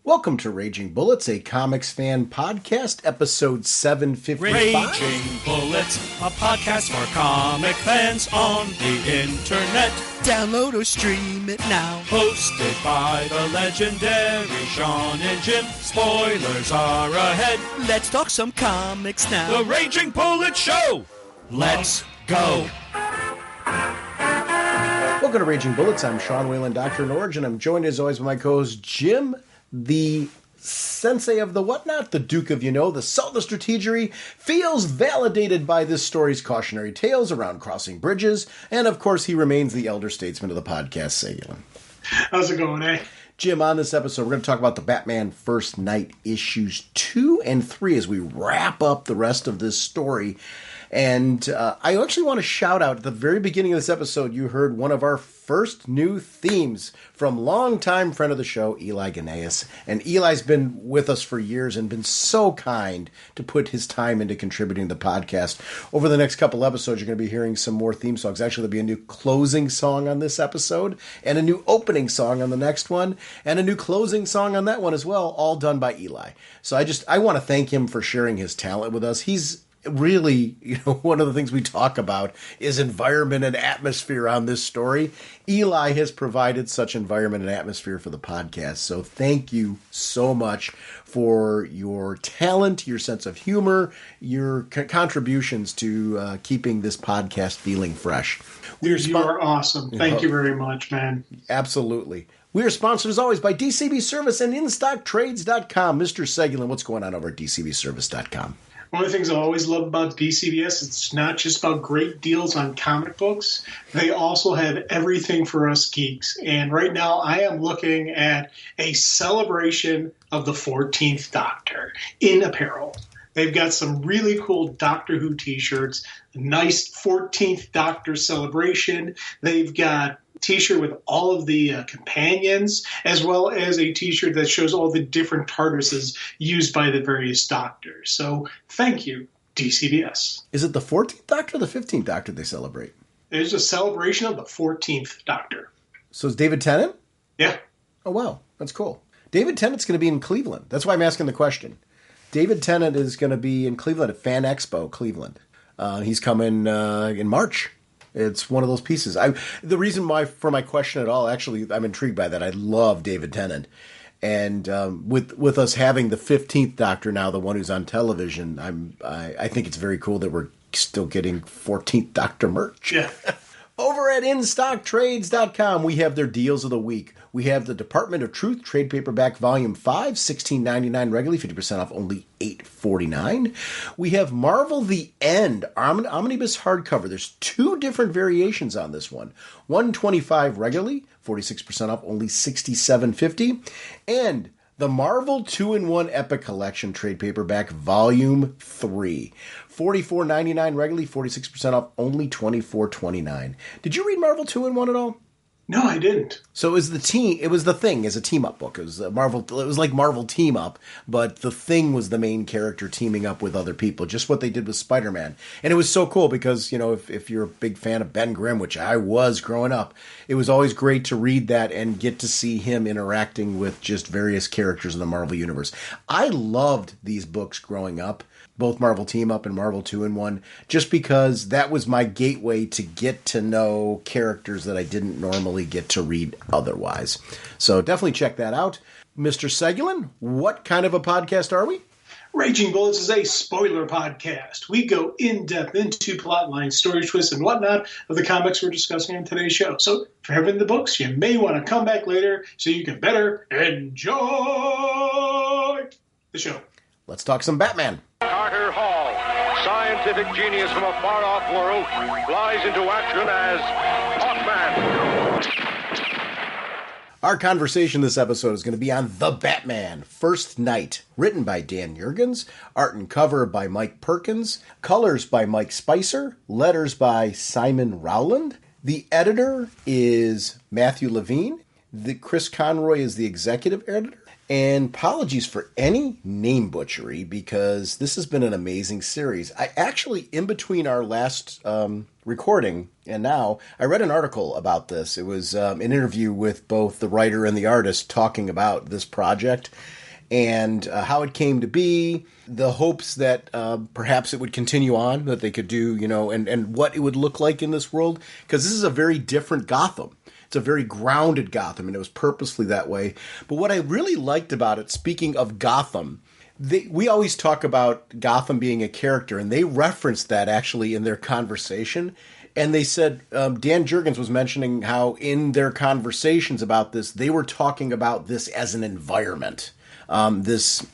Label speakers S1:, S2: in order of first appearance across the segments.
S1: Welcome to Raging Bullets, a comics fan podcast, episode 755.
S2: Raging Bullets, a podcast for comic fans on the internet.
S3: Download or stream it now.
S2: Hosted by the legendary Sean and Jim. Spoilers are ahead.
S3: Let's talk some comics now.
S2: The Raging Bullet Show. Let's go.
S1: Welcome to Raging Bullets. I'm Sean Whalen, drnorge, and I'm joined as always by my co-host Jim, the sensei of the whatnot, the Duke of the Salt of Strategery, feels validated by this story's cautionary tales around crossing bridges, and of course he remains the elder statesman of the podcast, Seguin.
S4: How's it going, eh?
S1: Jim, on this episode, we're going to talk about the Batman First Night issues 2 and 3 as we wrap up the rest of this story. And I actually want to shout out, at the very beginning of this episode, you heard one of our first new themes from longtime friend of the show, Eli Ganias. And Eli's been with us for years and been so kind to put his time into contributing to the podcast. Over the next couple episodes, you're going to be hearing some more theme songs. Actually, there'll be a new closing song on this episode, and a new opening song on the next one, and a new closing song on that one as well, all done by Eli. So I want to thank him for sharing his talent with us. He's really, one of the things we talk about is environment and atmosphere on this story. Eli has provided such environment and atmosphere for the podcast. So thank you so much for your talent, your sense of humor, your contributions to keeping this podcast feeling fresh.
S4: You are awesome. Thank you very much, man.
S1: Absolutely. We are sponsored, as always, by DCB Service and InStockTrades.com. Mr. Seguin, what's going on over at DCBService.com?
S4: One of the things I always love about DCBS is it's not just about great deals on comic books. They also have everything for us geeks. And right now I am looking at a celebration of the 14th Doctor in apparel. They've got some really cool Doctor Who t-shirts, a nice 14th Doctor celebration. They've got t-shirt with all of the companions, as well as a t-shirt that shows all the different TARDISes used by the various doctors. So thank you, DCBS.
S1: Is it the 14th Doctor or the 15th Doctor they celebrate?
S4: There's a celebration of the 14th Doctor.
S1: So is David Tennant?
S4: Yeah.
S1: Oh, wow. That's cool. David Tennant's going to be in Cleveland. That's why I'm asking the question. David Tennant is going to be in Cleveland at Fan Expo, Cleveland. He's coming in March. It's one of those pieces. The reason why for my question at all, actually, I'm intrigued by that. I love David Tennant. And with us having the 15th Doctor now, the one who's on television, I think it's very cool that we're still getting 14th Doctor merch.
S4: Yeah.
S1: Over at InStockTrades.com, we have their deals of the week. We have the Department of Truth trade paperback volume 5, $16.99 regularly, 50% off, only $8.49. We have Marvel The End, omnibus hardcover. There's 2 different variations on this one. $125 regularly, 46% off, only $67.50. And the Marvel 2-in-1 Epic Collection trade paperback volume 3. $44.99 regularly, 46% off, only $24.29. Did you read Marvel 2-in-1 at all?
S4: No, I didn't.
S1: So it was The Thing as a team-up book. It was it was like Marvel Team Up, but The Thing was the main character teaming up with other people, just what they did with Spider-Man. And it was so cool because, if you're a big fan of Ben Grimm, which I was growing up, it was always great to read that and get to see him interacting with just various characters in the Marvel Universe. I loved these books growing up, both Marvel Team Up and Marvel 2-in-1, just because that was my gateway to get to know characters that I didn't normally get to read otherwise. So definitely check that out. Mr. Seguin, what kind of a podcast are we?
S4: Raging Bullets is a spoiler podcast. We go in-depth into plotline, story twists, and whatnot of the comics we're discussing on today's show. So if you're having the books, you may want to come back later so you can better enjoy the show.
S1: Let's talk some Batman.
S5: Carter Hall, scientific genius from a far-off world, flies into action as Hawkman.
S1: Our conversation this episode is going to be on The Batman First Night, written by Dan Jurgens, art and cover by Mike Perkins, colors by Mike Spicer, letters by Simon Rowland. The editor is Matthew Levine. Chris Conroy is the executive editor. And apologies for any name butchery, because this has been an amazing series. I actually, in between our last recording and now, I read an article about this. It was an interview with both the writer and the artist talking about this project and how it came to be, the hopes that perhaps it would continue on, that they could do, and what it would look like in this world. Because this is a very different Gotham. It's a very grounded Gotham, and it was purposely that way. But what I really liked about it, speaking of Gotham, we always talk about Gotham being a character, and they referenced that actually in their conversation. And they said, Dan Jurgens was mentioning how in their conversations about this, they were talking about this as an environment. This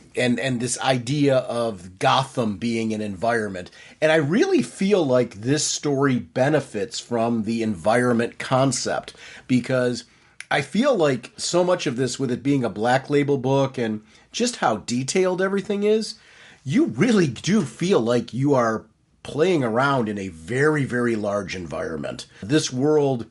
S1: idea of Gotham being an environment. And I really feel like this story benefits from the environment concept, because I feel like so much of this, with it being a Black Label book and just how detailed everything is, you really do feel like you are playing around in a very, very large environment. This world,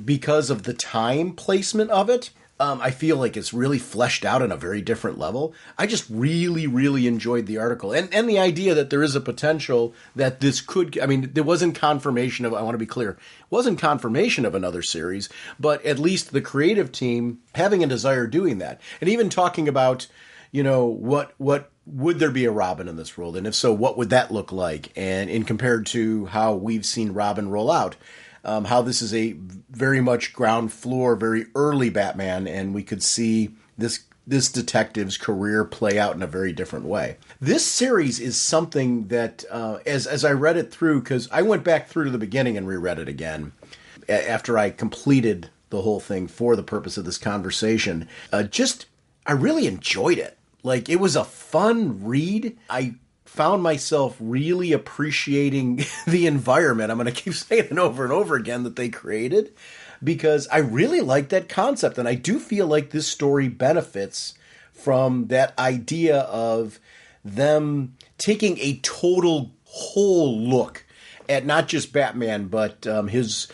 S1: because of the time placement of it, I feel like it's really fleshed out on a very different level. I just really, really enjoyed the article. And the idea that there is a potential that this could, there wasn't confirmation of, I want to be clear, it wasn't confirmation of another series, but at least the creative team having a desire doing that. And even talking about, what would there be a Robin in this world? And if so, what would that look like? And in compared to how we've seen Robin roll out. How this is a very much ground floor, very early Batman, and we could see this detective's career play out in a very different way. This series is something that, as I read it through, because I went back through to the beginning and reread it again after I completed the whole thing for the purpose of this conversation. I really enjoyed it. Like, it was a fun read. I found myself really appreciating the environment. I'm going to keep saying it over and over again that they created, because I really like that concept. And I do feel like this story benefits from that idea of them taking a total whole look at not just Batman, but his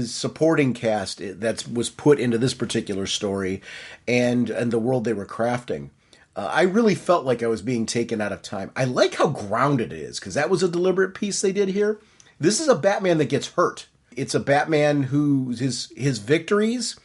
S1: supporting cast that was put into this particular story and the world they were crafting. I really felt like I was being taken out of time. I like how grounded it is, because that was a deliberate piece they did here. This is a Batman that gets hurt. It's a Batman who his victories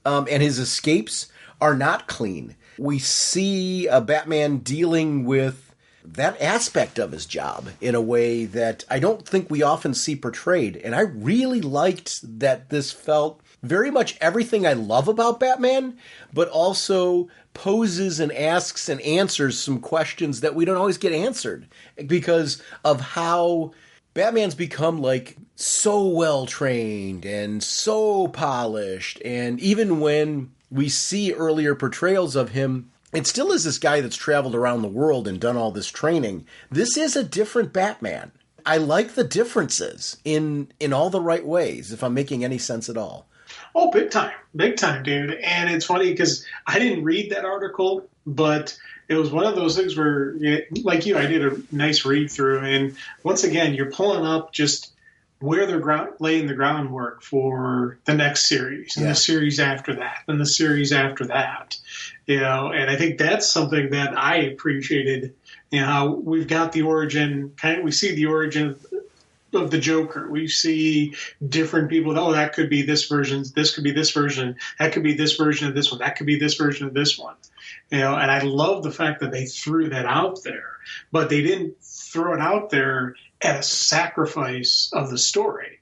S1: and his escapes are not clean. We see a Batman dealing with that aspect of his job in a way that I don't think we often see portrayed. And I really liked that this felt very much everything I love about Batman, but also poses and asks and answers some questions that we don't always get answered because of how Batman's become like so well trained and so polished. And even when we see earlier portrayals of him, it still is this guy that's traveled around the world and done all this training. This is a different Batman. I like the differences in all the right ways, if I'm making any sense at all.
S4: Oh, big time, dude. And it's funny because I didn't read that article, but it was one of those things where, like you, I did a nice read through. And once again, you're pulling up just where they're laying the groundwork for the next series and the series after that and the series after that. And I think that's something that I appreciated. How we've got the origin, we see the origin of the Joker. We see different people. Oh, that could be this version. This could be this version. That could be this version of this one. That could be this version of this one. And I love the fact that they threw that out there, but they didn't throw it out there at a sacrifice of the story.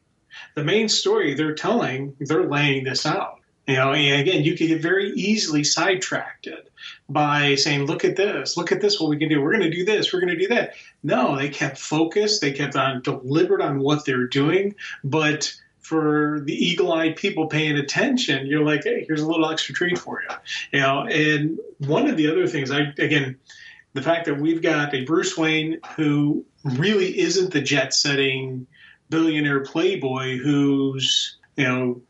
S4: The main story they're telling, they're laying this out. And again, you could get very easily sidetracked by saying, look at this, what we can do. We're going to do this, we're going to do that. No, they kept focused. They kept on deliberate on what they're doing. But for the eagle-eyed people paying attention, you're like, hey, here's a little extra treat for you. And one of the other things, the fact that we've got a Bruce Wayne who really isn't the jet-setting billionaire playboy who's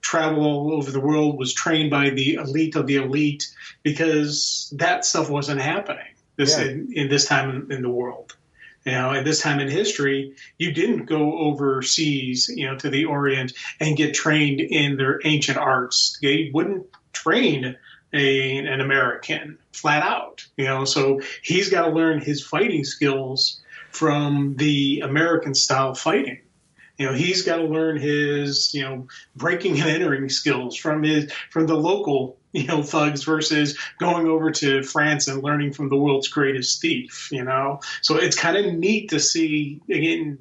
S4: traveled all over the world, was trained by the elite of the elite, because that stuff wasn't happening in this time in the world. At this time in history, you didn't go overseas, to the Orient and get trained in their ancient arts. They wouldn't train an American, flat out. So he's got to learn his fighting skills from the American style fighting. He's got to learn his, breaking and entering skills from the local, thugs versus going over to France and learning from the world's greatest thief, So it's kind of neat to see, again,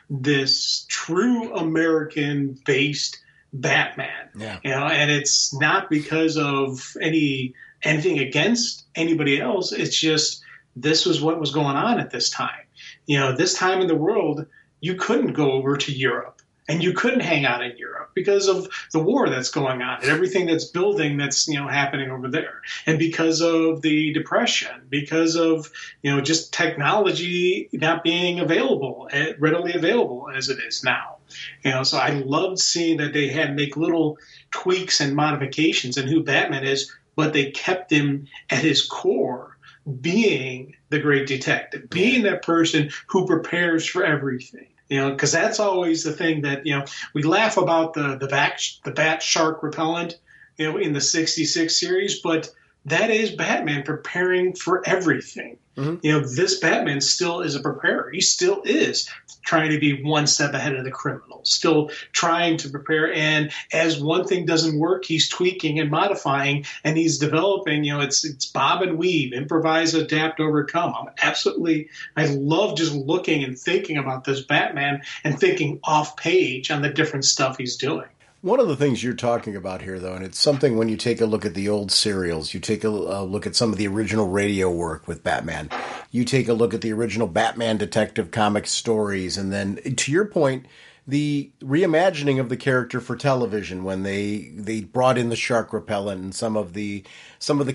S4: this true American based Batman.
S1: Yeah.
S4: And it's not because of anything against anybody else. It's just, this was what was going on at this time. This time in the world, you couldn't go over to Europe and you couldn't hang out in Europe because of the war that's going on and everything that's building that's, happening over there. And because of the Depression, because of, just technology not being readily available as it is now. So I loved seeing that they had to make little tweaks and modifications in who Batman is, but they kept him at his core being the great detective, being that person who prepares for everything. Because that's always the thing that, we laugh about the bat shark repellent, in the 66 series, but that is Batman preparing for everything. Mm-hmm. This Batman still is a preparer. He still is trying to be one step ahead of the criminal, still trying to prepare. And as one thing doesn't work, he's tweaking and modifying, and he's developing, it's bob and weave, improvise, adapt, overcome. I love just looking and thinking about this Batman and thinking off page on the different stuff he's doing.
S1: One of the things you're talking about here, though, and it's something when you take a look at the old serials, you take a look at some of the original radio work with Batman, you take a look at the original Batman Detective Comics stories, and then, to your point, the reimagining of the character for television when they brought in the shark repellent and some of the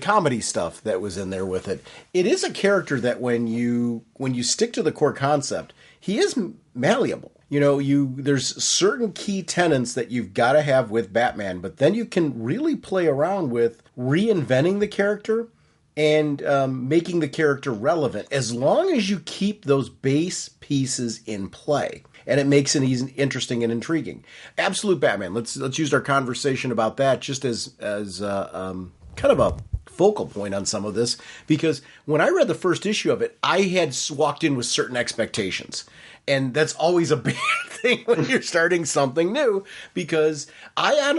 S1: comedy stuff that was in there with it. It is a character that when you stick to the core concept, he is malleable. There's certain key tenets that you've got to have with Batman, but then you can really play around with reinventing the character and making the character relevant as long as you keep those base pieces in play. And it makes it interesting and intriguing. Absolute Batman. Let's use our conversation about that just as kind of a focal point on some of this, because when I read the first issue of it, I had walked in with certain expectations. And that's always a bad thing when you're starting something new, because I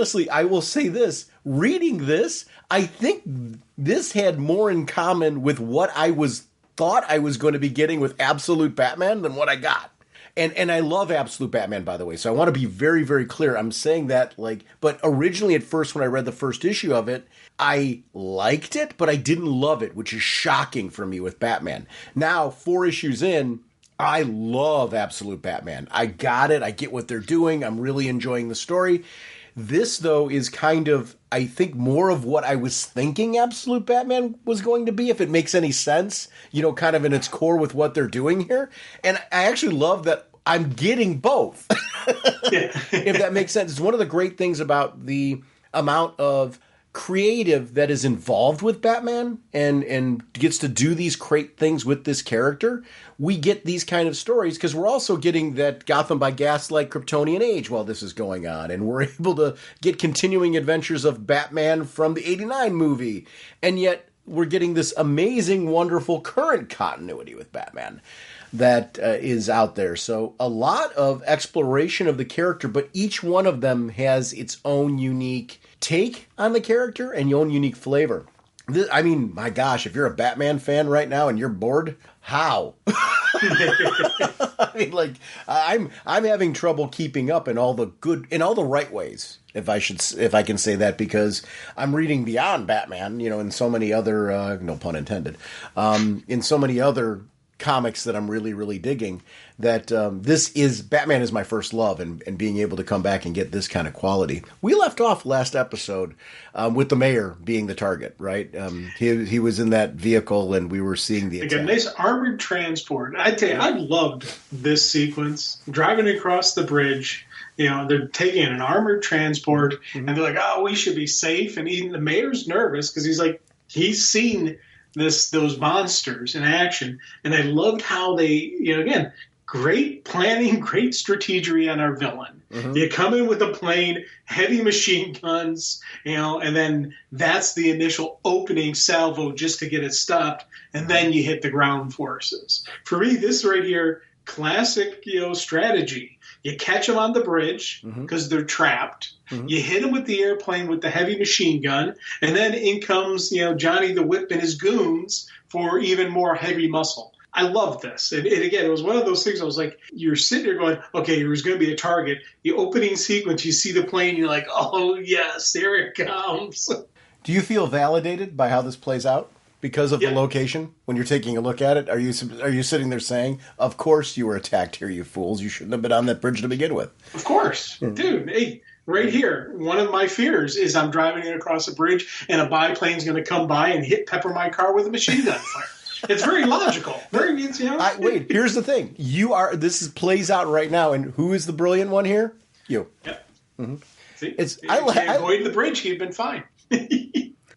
S1: will say this, reading this, I think this had more in common with what I thought I was going to be getting with Absolute Batman than what I got. And I love Absolute Batman, by the way, so I want to be very, very clear. I'm saying that, but originally at first when I read the first issue of it, I liked it, but I didn't love it, which is shocking for me with Batman. Now, 4 issues in, I love Absolute Batman. I got it. I get what they're doing. I'm really enjoying the story. This, though, is kind of, I think, more of what I was thinking Absolute Batman was going to be, if it makes any sense, kind of in its core with what they're doing here. And I actually love that I'm getting both, if that makes sense. It's one of the great things about the amount of creative that is involved with Batman and gets to do these great things with this character. We get these kind of stories because we're also getting that Gotham by Gaslight Kryptonian age while this is going on, and we're able to get continuing adventures of Batman from the 89 movie, and yet we're getting this amazing, wonderful current continuity with Batman that is out there. So a lot of exploration of the character, but each one of them has its own unique take on the character and your own unique flavor. My gosh, if you're a Batman fan right now and you're bored, how? I'm having trouble keeping up in all the right ways, if I can say that, because I'm reading beyond Batman, in so many other, no pun intended, in so many other comics that I'm really, really digging, that Batman is my first love, and being able to come back and get this kind of quality. We left off last episode with the mayor being the target, right? He was in that vehicle, and we were seeing the attack.
S4: A nice armored transport. I tell you, I loved this sequence. Driving across the bridge, they're taking an armored transport, and they're like, "Oh, we should be safe." And even the mayor's nervous because he's seen those monsters in action, and I loved how they, again, great planning, great strategery on our villain. Mm-hmm. You come in with a plane, heavy machine guns, and then that's the initial opening salvo just to get it stopped, and then you hit the ground forces. For me, this right here, classic, strategy. You catch them on the bridge because they're trapped. Mm-hmm. You hit them with the airplane with the heavy machine gun, and then in comes, Johnny the Whip and his goons for even more heavy muscle. I love this. And again, it was one of those things I was like, you're sitting there going, okay, there's going to be a target. The opening sequence, you see the plane, you're like, oh, yes, there it comes.
S1: Do you feel validated by how this plays out? Because of the location, when you're taking a look at it, are you sitting there saying, of course you were attacked here, you fools. You shouldn't have been on that bridge to begin with.
S4: Of course. Dude, hey, right here, one of my fears is I'm driving it across a bridge and a biplane's going to come by and pepper my car with a machine gun fire. It's very logical.
S1: Wait, here's the thing. This plays out right now, and who is the brilliant one here? You. Yep. Mm-hmm.
S4: See, I avoided the bridge, he'd been fine.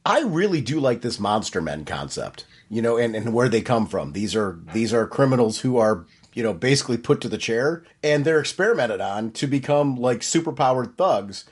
S1: I really do like this monster men concept, and where they come from. These are criminals who are, basically put to the chair, and they're experimented on to become like superpowered thugs.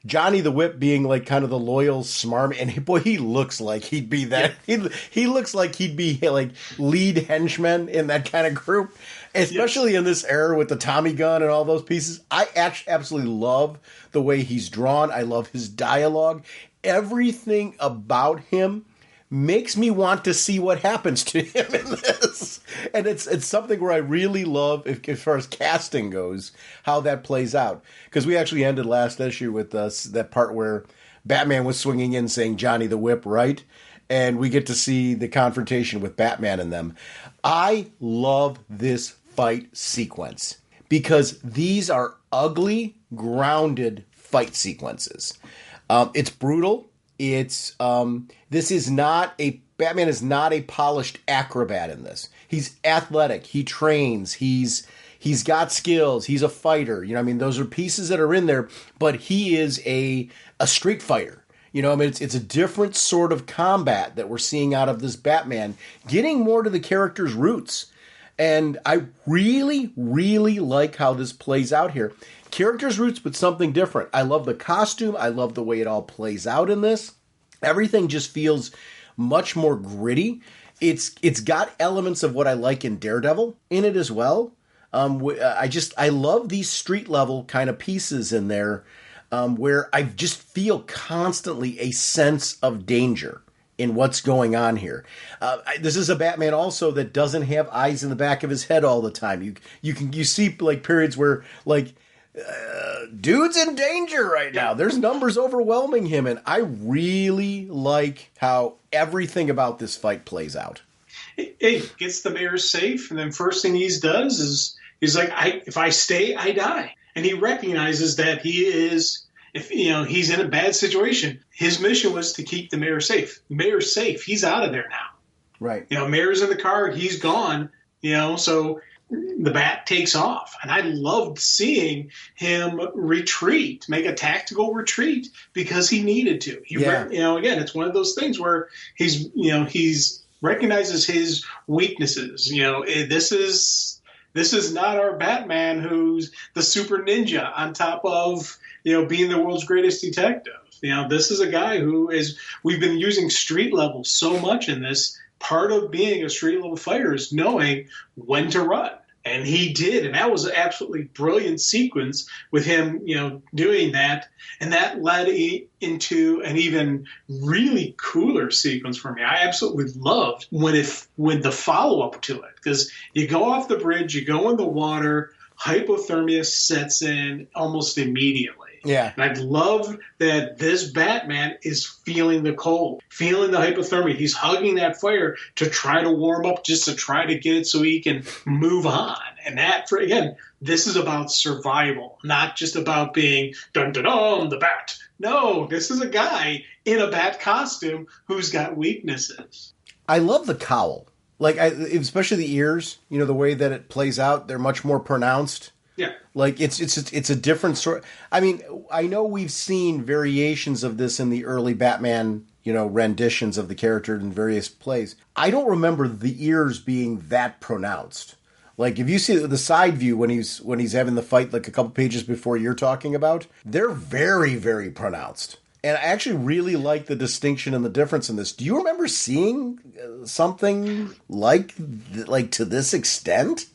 S1: Johnny the Whip being like kind of the loyal smarmy, and boy, he looks like he'd be that. Yeah. He looks like he'd be like lead henchman in that kind of group, especially in this era with the Tommy gun and all those pieces. I absolutely love the way he's drawn. I love his dialogue. Everything about him makes me want to see what happens to him in this. And it's something where I really love, as far as casting goes, how that plays out. Because we actually ended last issue with that part where Batman was swinging in saying Johnny the Whip, right? And we get to see the confrontation with Batman and them. I love this fight sequence because these are ugly, grounded fight sequences. It's brutal. Batman is not a polished acrobat in this. He's athletic. He trains. He's got skills. He's a fighter. Those are pieces that are in there, but he is a street fighter. It's a different sort of combat that we're seeing out of this Batman, getting more to the character's roots. And I really, really like how this plays out here. Character's roots, but something different. I love the costume. I love the way it all plays out in this. Everything just feels much more gritty. It's got elements of what I like in Daredevil in it as well. I love these street level kind of pieces in there where I just feel constantly a sense of danger in what's going on here. This is a Batman also that doesn't have eyes in the back of his head all the time. You see like periods where like dude's in danger right now. There's numbers overwhelming him, and I really like how everything about this fight plays out.
S4: He gets the mayor safe, and then first thing he does is he's like, if I stay, I die. And he recognizes that he's in a bad situation. His mission was to keep the mayor safe. The mayor's safe. He's out of there now.
S1: Right.
S4: Mayor's in the car. He's gone. So the Bat takes off. And I loved seeing him retreat, make a tactical retreat because he needed to. Again, it's one of those things where he's recognizes his weaknesses. This is not our Batman who's the super ninja on top of, being the world's greatest detective. This is a guy we've been using street level so much in this. Part of being a street level fighter is knowing when to run. And he did. And that was an absolutely brilliant sequence with him, doing that. And that led into an even really cooler sequence for me. I absolutely loved when the follow-up to it. Because you go off the bridge, you go in the water, hypothermia sets in almost immediately.
S1: Yeah.
S4: And I love that this Batman is feeling the cold, feeling the hypothermia. He's hugging that fire to try to warm up, just to try to get it so he can move on. And this is about survival, not just about being dun-dun-dun, the Bat. No, this is a guy in a Bat costume who's got weaknesses.
S1: I love the cowl. Especially the ears, the way that it plays out, they're much more pronounced.
S4: Yeah.
S1: It's a different sort. I mean, I know we've seen variations of this in the early Batman, renditions of the character in various plays. I don't remember the ears being that pronounced Like if you see the side view when he's having the fight, like a couple pages before you're talking about, they're very, very pronounced. And I actually really like the distinction and the difference in this. Do you remember seeing something like to this extent?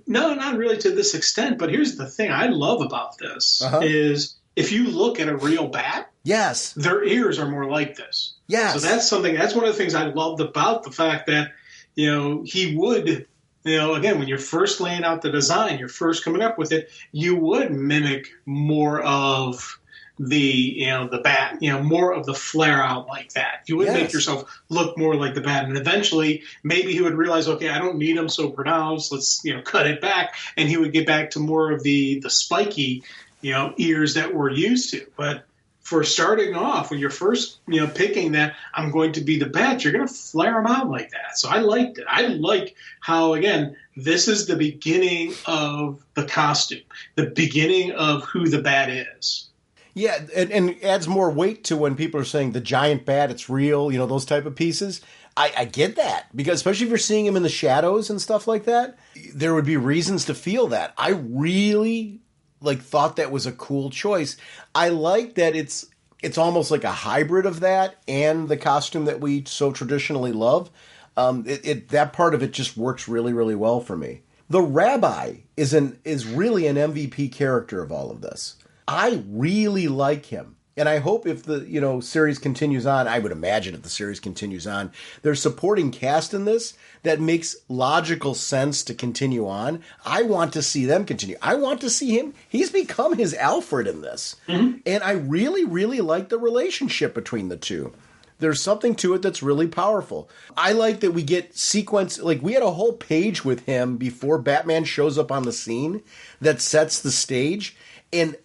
S4: No, not really to this extent. But here's the thing I love about this is if you look at a real bat,
S1: yes,
S4: their ears are more like this.
S1: Yes.
S4: So that's one of the things I loved about the fact that, he would, again, when you're first laying out the design, you're first coming up with it, you would mimic more of the bat, more of the flare out like that. You would make yourself look more like the bat. And eventually maybe he would realize, okay, I don't need them so pronounced. Let's, cut it back. And he would get back to more of the spiky, ears that we're used to. But for starting off, when you're first, picking that I'm going to be the bat, you're going to flare them out like that. So I liked it. I like how, again, this is the beginning of the costume, the beginning of who the bat is.
S1: Yeah, and adds more weight to when people are saying the giant bat, it's real, those type of pieces. I get that, because especially if you're seeing him in the shadows and stuff like that, there would be reasons to feel that. I really thought that was a cool choice. I like that it's almost like a hybrid of that and the costume that we so traditionally love. That part of it just works really, really well for me. The rabbi is really an MVP character of all of this. I really like him. And I hope if the series continues on, I would imagine if the series continues on, there's supporting cast in this that makes logical sense to continue on. I want to see them continue. I want to see him. He's become his Alfred in this. Mm-hmm. And I really, really like the relationship between the two. There's something to it that's really powerful. I like that we get sequence, we had a whole page with him before Batman shows up on the scene that sets the stage. And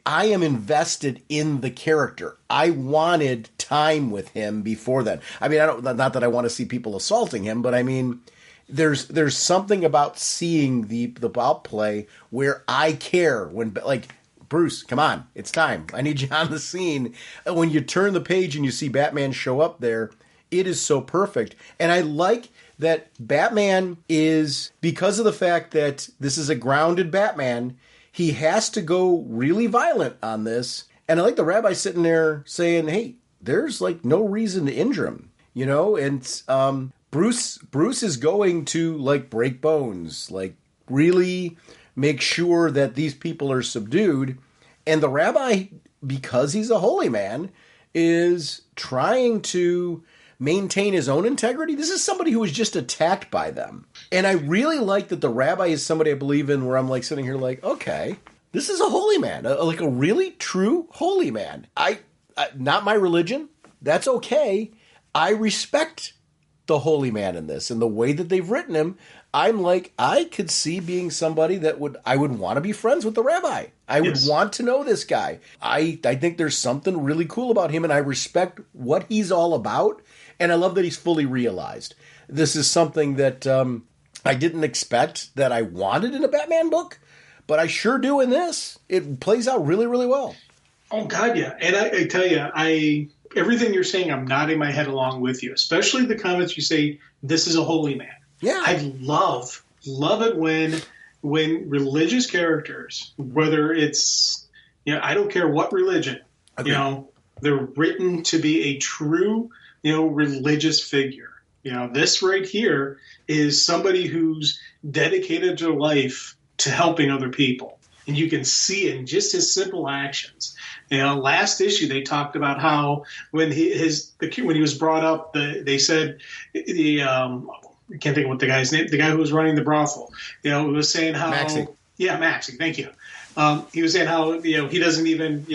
S1: I am invested in the character. I wanted time with him before that. I mean, not that I want to see people assaulting him, but I mean, there's something about seeing the outplay where I care when, Bruce, come on, it's time. I need you on the scene. When you turn the page and you see Batman show up there, it is so perfect. And I like that Batman is, because of the fact that this is a grounded Batman, he has to go really violent on this. And I like the rabbi sitting there saying, hey, there's no reason to injure him, and Bruce is going to break bones, really make sure that these people are subdued. And the rabbi, because he's a holy man, is trying to maintain his own integrity. This is somebody who was just attacked by them. And I really like that the rabbi is somebody I believe in, where I'm sitting here okay, this is a holy man, a really true holy man. I not my religion. That's okay. I respect the holy man in this and the way that they've written him. I'm I could see being somebody that I would want to be friends with the rabbi. I would want to know this guy. I think there's something really cool about him, and I respect what he's all about. And I love that he's fully realized. This is something that I didn't expect that I wanted in a Batman book, but I sure do in this. It plays out really, really well.
S4: Oh, God, yeah. And I tell you, everything you're saying, I'm nodding my head along with you, especially the comments you say, this is a holy man.
S1: Yeah.
S4: I love it when religious characters, whether it's, I don't care what religion,
S1: okay,
S4: they're written to be a true religious figure. This right here is somebody who's dedicated their life to helping other people. And you can see it in just his simple actions. Last issue, they talked about how when he was brought up, they said, I can't think of what the guy's name, the guy who was running the brothel, was saying how,
S1: Maxie.
S4: Yeah, Maxie. Thank you. He was saying how, he doesn't even,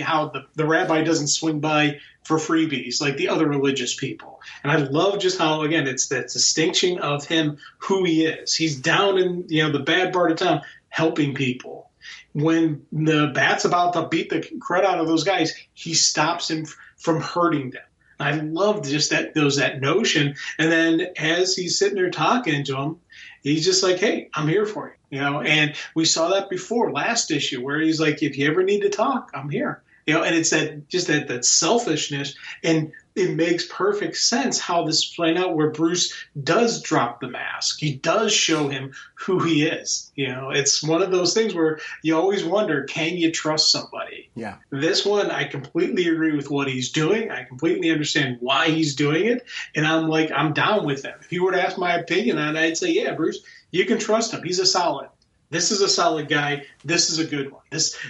S4: how the rabbi doesn't swing by for freebies like the other religious people. And I love just how, again, it's that distinction of him, who he is. He's down in, the bad part of town helping people. When the bat's about to beat the crud out of those guys, he stops him from hurting them. I love just that notion. And then as he's sitting there talking to him, he's just hey, I'm here for you. And we saw that before last issue where he's if you ever need to talk, I'm here. And it's that selfishness. And it makes perfect sense how this is playing out, where Bruce does drop the mask. He does show him who he is. It's one of those things where you always wonder, can you trust somebody?
S1: Yeah.
S4: This one, I completely agree with what he's doing. I completely understand why he's doing it. And I'm down with him. If you were to ask my opinion on it, I'd say, yeah, Bruce, you can trust him. He's a solid. This is a solid guy. This is a good one.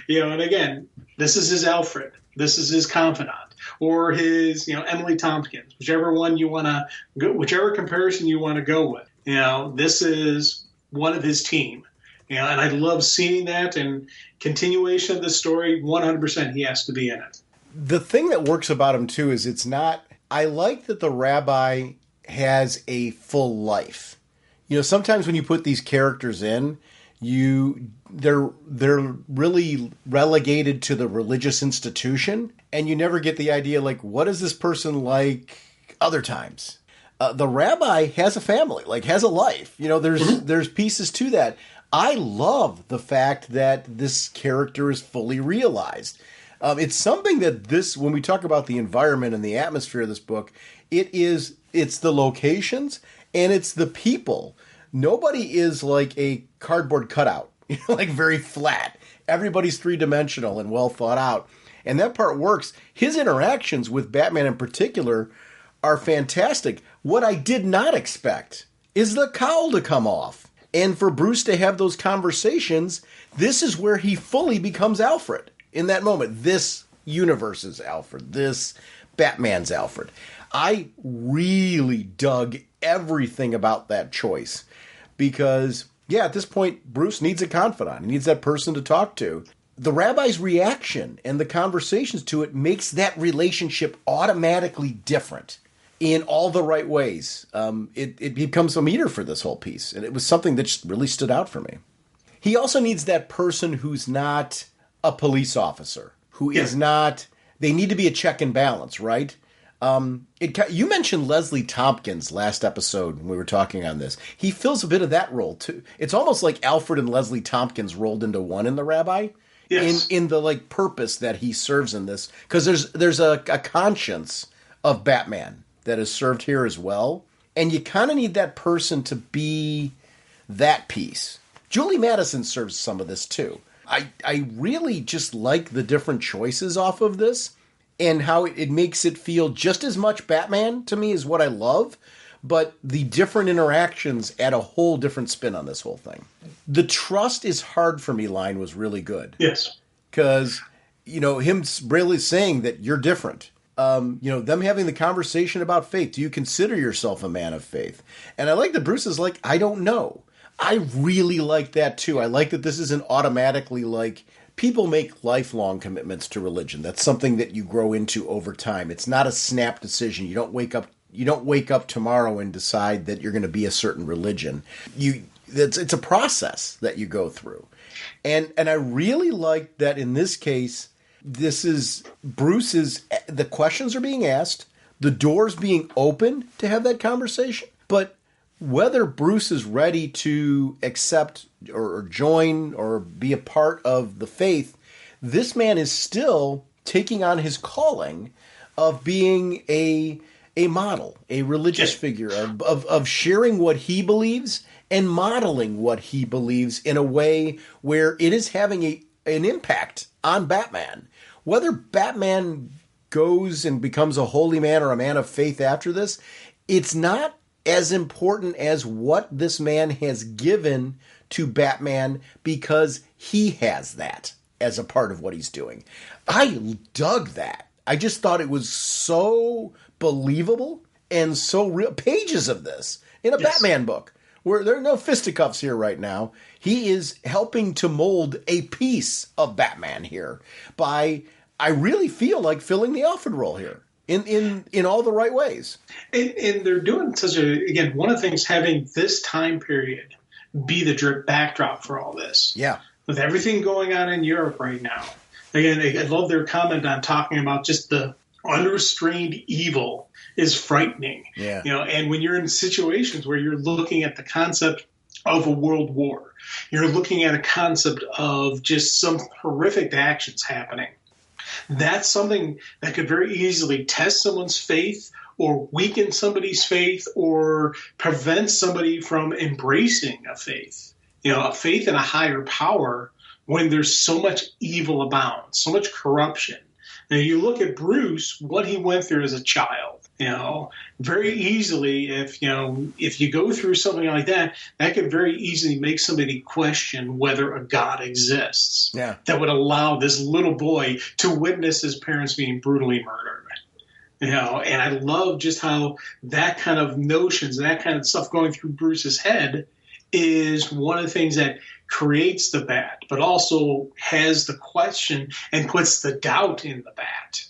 S4: And again, this is his Alfred. This is his confidant, or his, Emily Tompkins, whichever one you want to go, whichever comparison you want to go with. This is one of his team. And I love seeing that, and continuation of the story, 100% he has to be in it.
S1: The thing that works about him too is I like that the rabbi has a full life. Sometimes when you put these characters in, they're really relegated to the religious institution, and you never get the idea, like, what is this person like other times? The rabbi has a family, has a life. There's pieces to that. I love the fact that this character is fully realized. It's something that when we talk about the environment and the atmosphere of this book, it's the locations and it's the people. Nobody is like a cardboard cutout, very flat. Everybody's three-dimensional and well thought out. And that part works. His interactions with Batman in particular are fantastic. What I did not expect is the cowl to come off. And for Bruce to have those conversations, this is where he fully becomes Alfred in that moment. This universe's Alfred. This Batman's Alfred. I really dug everything about that choice because, at this point, Bruce needs a confidant. He needs that person to talk to. The rabbi's reaction and the conversations to it makes that relationship automatically different in all the right ways. It becomes a meter for this whole piece, and it was something that just really stood out for me. He also needs that person who's not a police officer, who is not... They need to be a check and balance, right? You mentioned Leslie Tompkins last episode when we were talking on this. He fills a bit of that role, too. It's almost like Alfred and Leslie Tompkins rolled into one in the rabbi. Yes. In the purpose that he serves in this. Because there's a conscience of Batman that is served here as well. And you kind of need that person to be that piece. Julie Madison serves some of this too. I really just like the different choices off of this and how it makes it feel just as much Batman to me is what I love, but the different interactions add a whole different spin on this whole thing. The trust is hard for me line was really good.
S4: Yes.
S1: Because, him really saying that you're different. Them having the conversation about faith. Do you consider yourself a man of faith? And I like that Bruce is like, I don't know. I really like that too. I like that this isn't automatically people make lifelong commitments to religion. That's something that you grow into over time. It's not a snap decision. You don't wake up tomorrow and decide that you're going to be a certain religion. It's a process that you go through. And I really like that in this case, this is the questions are being asked, the doors being opened to have that conversation. But whether Bruce is ready to accept or join or be a part of the faith, this man is still taking on his calling of being a model, a religious figure, of sharing what he believes and modeling what he believes in a way where it is having an impact on Batman. Whether Batman goes and becomes a holy man or a man of faith after this, it's not as important as what this man has given to Batman because he has that as a part of what he's doing. I dug that. I just thought it was so believable and so real. Pages of this in a Batman book where there are no fisticuffs here right now. He is helping to mold a piece of Batman here by, I really feel like filling the Alfred role here. In all the right ways.
S4: And they're doing again, one of the things, having this time period be the backdrop for all this.
S1: Yeah.
S4: With everything going on in Europe right now. Again, I love their comment on talking about just the unrestrained evil is frightening.
S1: Yeah.
S4: And when you're in situations where you're looking at the concept of a world war, you're looking at a concept of just some horrific actions happening. That's something that could very easily test someone's faith or weaken somebody's faith or prevent somebody from embracing a faith. A faith in a higher power when there's so much evil abound, so much corruption. Now, you look at Bruce, what he went through as a child. Very easily, if you go through something like that, that could very easily make somebody question whether a God exists.
S1: Yeah.
S4: That would allow this little boy to witness his parents being brutally murdered. And I love just how that kind of notions, that kind of stuff going through Bruce's head is one of the things that creates the bat, but also has the question and puts the doubt in the bat.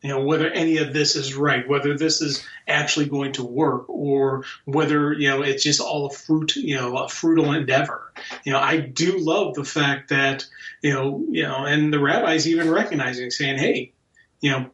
S4: Whether any of this is right, whether this is actually going to work, or whether, it's just all a fruitful endeavor. I do love the fact that, and the rabbis even recognizing, saying, hey,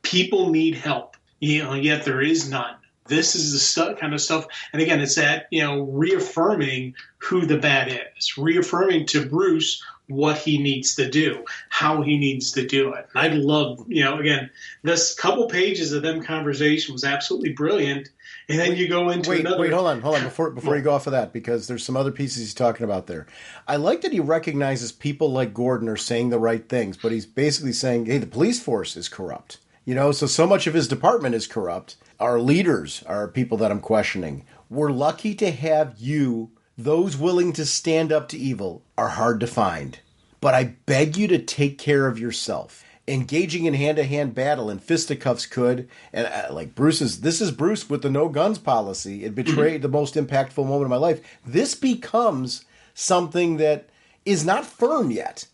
S4: people need help, yet there is none. This is the kind of stuff. And again, it's that, reaffirming who the bat is, reaffirming to Bruce what he needs to do, how he needs to do it. And I love, again, this couple pages of them conversation was absolutely brilliant. And then you go into another.
S1: Wait, hold on. Before you go off of that, because there's some other pieces he's talking about there. I like that he recognizes people like Gordon are saying the right things, but he's basically saying, hey, the police force is corrupt. So much of his department is corrupt. Our leaders are people that I'm questioning. We're lucky to have you. Those willing to stand up to evil are hard to find. But I beg you to take care of yourself. Engaging in hand-to-hand battle and fisticuffs could, and this is Bruce with the no guns policy. It betrayed the most impactful moment of my life. This becomes something that is not firm yet,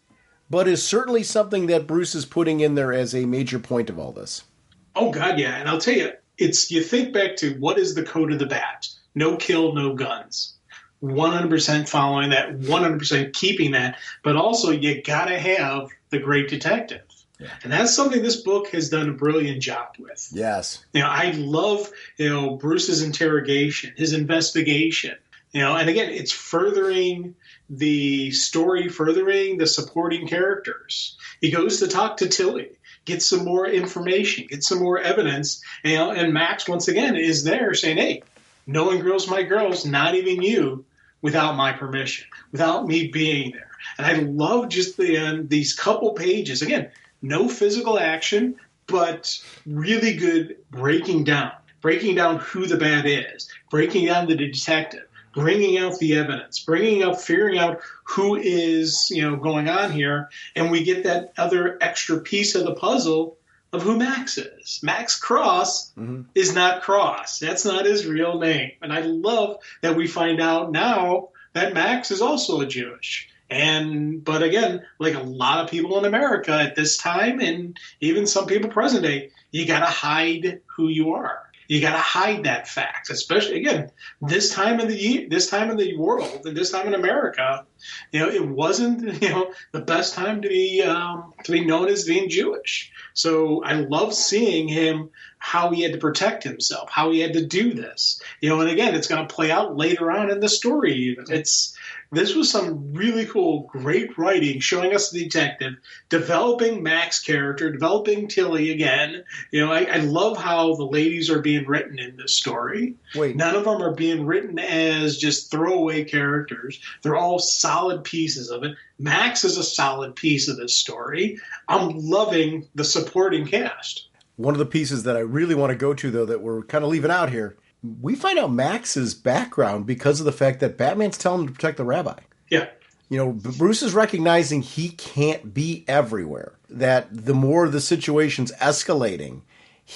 S1: but is certainly something that Bruce is putting in there as a major point of all this.
S4: Oh, God, yeah. And I'll tell you, you think back to what is the code of the bat? No kill, no guns. 100% following that, 100% keeping that, but also you got to have the great detective. Yeah. And that's something this book has done a brilliant job with.
S1: Yes.
S4: I love, Bruce's interrogation, his investigation, and again, it's furthering the story, furthering the supporting characters. He goes to talk to Tilly, get some more information, get some more evidence, and Max, once again, is there saying, hey, no one grills my girls, not even you, without my permission, without me being there. And I love just these couple pages. Again, no physical action, but really good breaking down who the bat is, breaking down the detective, bringing out the evidence, figuring out who is, going on here. And we get that other extra piece of the puzzle of who Max is. Max Cross is not Cross. That's not his real name. And I love that we find out now that Max is also a Jewish. But again, like a lot of people in America at this time, and even some people present day, you got to hide who you are. You got to hide that fact, especially again this time of the year, this time in the world, and this time in America. It wasn't the best time to be known as being Jewish. So I love seeing him, how he had to protect himself, how he had to do this. And again, it's going to play out later on in the story. This was some really cool, great writing, showing us the detective, developing Mac's character, developing Tilly again. I love how the ladies are being written in this story.
S1: Wait.
S4: None of them are being written as just throwaway characters. They're all solid pieces of it. Max is a solid piece of this story. I'm loving the supporting cast.
S1: One of the pieces that I really want to go to, though, that we're kind of leaving out here, we find out Max's background because of the fact that Batman's telling him to protect the rabbi.
S4: Yeah.
S1: Bruce is recognizing he can't be everywhere, that the more the situation's escalating,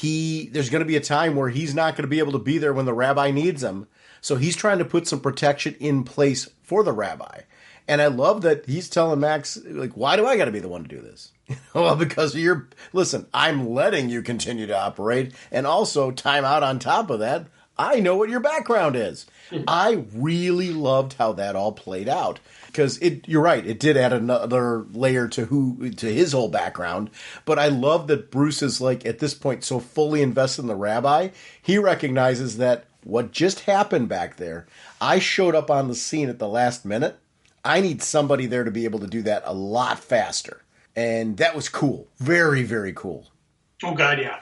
S1: there's going to be a time where he's not going to be able to be there when the rabbi needs him. So he's trying to put some protection in place for the rabbi. And I love that he's telling Max, why do I got to be the one to do this? Well, because listen, I'm letting you continue to operate. And also, time out on top of that, I know what your background is. I really loved how that all played out. Because you're right, it did add another layer to his whole background. But I love that Bruce is, at this point, so fully invested in the rabbi. He recognizes that what just happened back there, I showed up on the scene at the last minute. I need somebody there to be able to do that a lot faster. And that was cool. Very, very cool.
S4: Oh, God, yeah.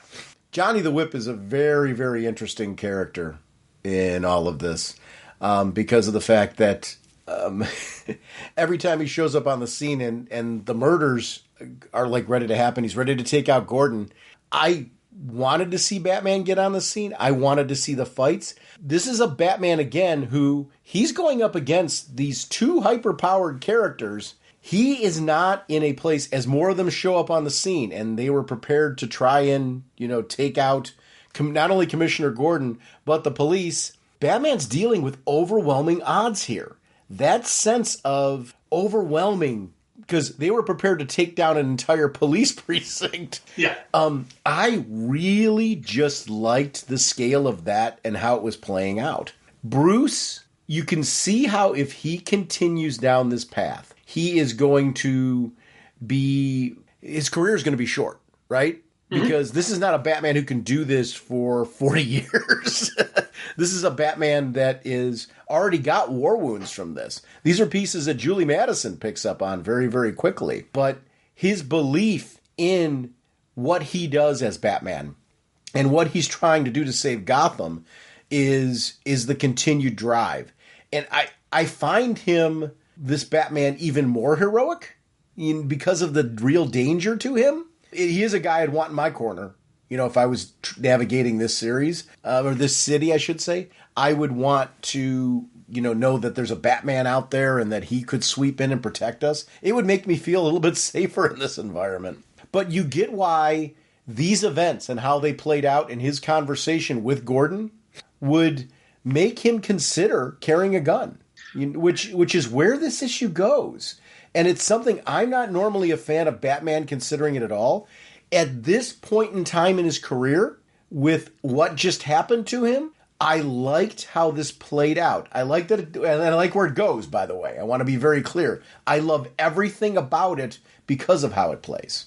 S1: Johnny the Whip is a very, very interesting character in all of this because of the fact that every time he shows up on the scene and the murders are like ready to happen, he's ready to take out Gordon. I wanted to see Batman get on the scene. I wanted to see the fights. This is a Batman, again, who he's going up against these two hyper-powered characters. He is not in a place, as more of them show up on the scene, and they were prepared to try and, take out not only Commissioner Gordon, but the police. Batman's dealing with overwhelming odds here. That sense of overwhelming, because they were prepared to take down an entire police precinct.
S4: Yeah.
S1: I really just liked the scale of that and how it was playing out. Bruce, you can see how if he continues down this path, he is going to his career is going to be short, right? Because this is not a Batman who can do this for 40 years. This is a Batman that is already got war wounds from this. These are pieces that Julie Madison picks up on very, very quickly. But his belief in what he does as Batman and what he's trying to do to save Gotham is the continued drive. And I find him, this Batman, even more heroic because of the real danger to him. He is a guy I'd want in my corner. If I was navigating this series, or this city, I should say, I would want to, know that there's a Batman out there and that he could sweep in and protect us. It would make me feel a little bit safer in this environment. But you get why these events and how they played out in his conversation with Gordon would make him consider carrying a gun, which is where this issue goes. And it's something I'm not normally a fan of Batman considering it at all. At this point in time in his career, with what just happened to him, I liked how this played out. I like that, and I like where it goes, by the way. I want to be very clear. I love everything about it because of how it plays.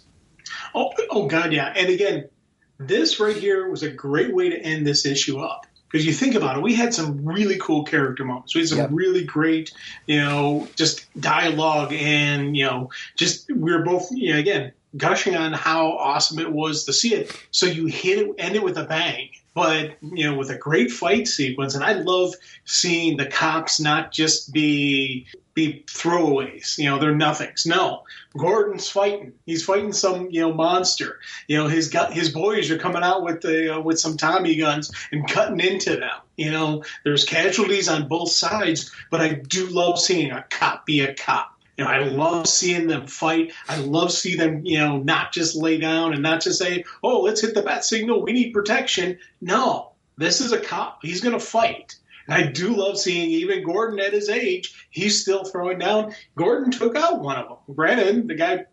S4: Oh God, yeah. And again, this right here was a great way to end this issue up. Because you think about it, we had some really cool character moments. We had some really great, just dialogue and, we were both, again, gushing on how awesome it was to see it. So you end it with a bang. But, with a great fight sequence. And I love seeing the cops not just be throwaways. They're nothings. No, Gordon's fighting. He's fighting some, monster. His boys are coming out with some Tommy guns and cutting into them. There's casualties on both sides, but I do love seeing a cop be a cop. I love seeing them fight. I love seeing them, not just lay down and not just say, oh, let's hit the bat signal. We need protection. No, this is a cop. He's going to fight. And I do love seeing even Gordon at his age, he's still throwing down. Gordon took out one of them. Granted, the guy,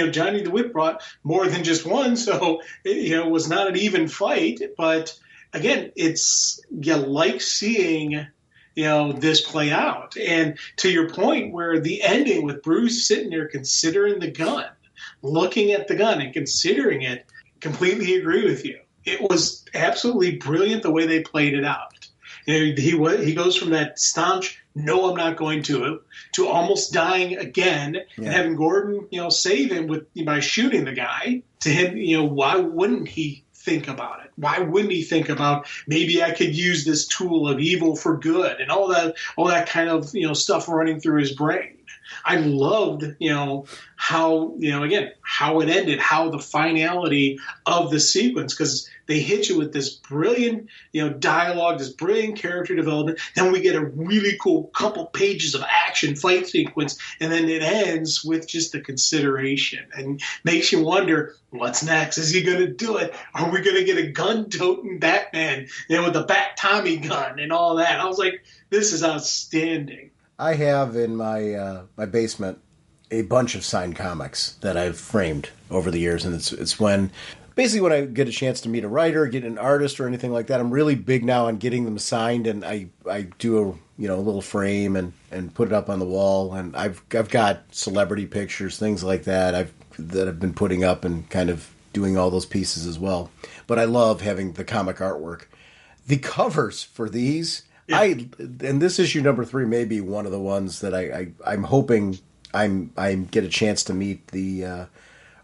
S4: Johnny the Whip brought more than just one, so it was not an even fight. But again, you like seeing this play out. And to your point where the ending with Bruce sitting there considering the gun, looking at the gun and considering it, completely agree with you. It was absolutely brilliant the way they played it out. He goes from that staunch, no, I'm not going to almost dying again and having Gordon, save him by shooting the guy. To him, why wouldn't he think about it? Why wouldn't he think about maybe I could use this tool of evil for good and all that kind of stuff running through his brain? I loved how again how it ended, how the finality of the sequence, because they hit you with this brilliant dialogue, this brilliant character development. Then we get a really cool couple pages of action fight sequence, and then it ends with just the consideration and makes you wonder what's next. Is he going to do it? Are we going to get a gun-toting Batman with the Bat Tommy gun and all that? I was like, this is outstanding.
S1: I have in my my basement a bunch of signed comics that I've framed over the years, and it's when I get a chance to meet a writer, get an artist, or anything like that. I'm really big now on getting them signed, and I do a little frame and put it up on the wall. And I've got celebrity pictures, things like that I've been putting up and kind of doing all those pieces as well. But I love having the comic artwork. The covers for these. Yeah. And this issue number 3 may be one of the ones that I'm hoping I get a chance to meet the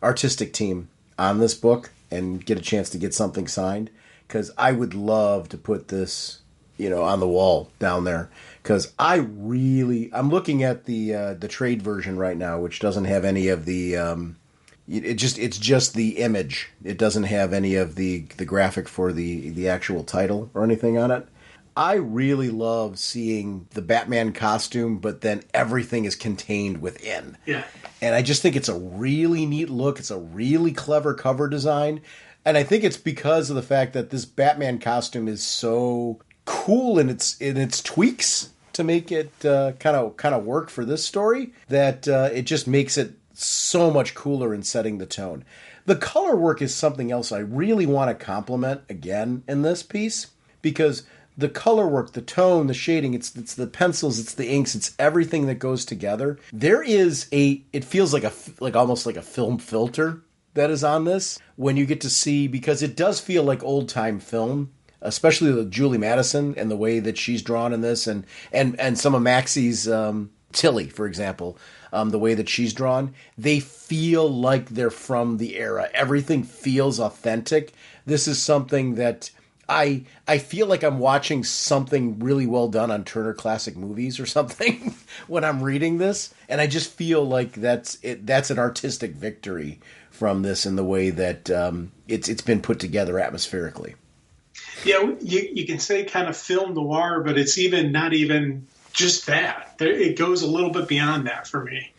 S1: artistic team on this book and get a chance to get something signed, because I would love to put this, on the wall down there. Because I'm looking at the trade version right now, which doesn't have any of the it's just the image. It doesn't have any of the graphic for the actual title or anything on it. I really love seeing the Batman costume, but then everything is contained within.
S4: Yeah.
S1: And I just think it's a really neat look. It's a really clever cover design. And I think it's because of the fact that this Batman costume is so cool in its tweaks to make it kind of work for this story, that it just makes it so much cooler in setting the tone. The color work is something else I really want to compliment again in this piece, because the color work, the tone, the shading, it's the pencils, it's the inks, it's everything that goes together. There is it feels like almost like a film filter that is on this when you get to see, because it does feel like old time film, especially with Julie Madison and the way that she's drawn in this, and some of Maxie's Tilly, for example, the way that she's drawn, they feel like they're from the era. Everything feels authentic. This is something that I feel like I'm watching something really well done on Turner Classic Movies or something when I'm reading this, and I just feel like that's an artistic victory from this in the way that it's been put together atmospherically.
S4: Yeah, you can say kind of film noir, but it's not even just that. It goes a little bit beyond that for me.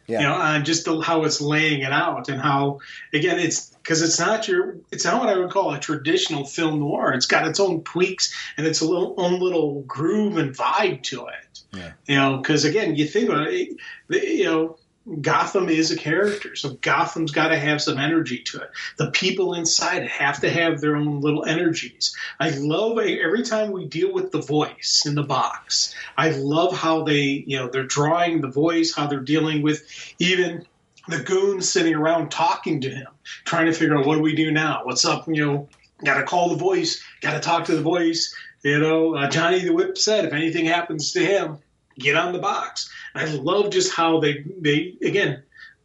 S4: Yeah. On just how it's laying it out, and how, again, it's because it's not what I would call a traditional film noir. It's got its own tweaks and its own little groove and vibe to it. Yeah. Because again, you think about it, Gotham is a character, so Gotham's got to have some energy to it. The people inside have to have their own little energies. I love every time we deal with the voice in the box. I love how they're drawing the voice, how they're dealing with even the goons sitting around talking to him, trying to figure out, what do we do now? What's up? Got to call the voice, got to talk to the voice. Johnny the Whip said, if anything happens to him, get on the box. I love just how they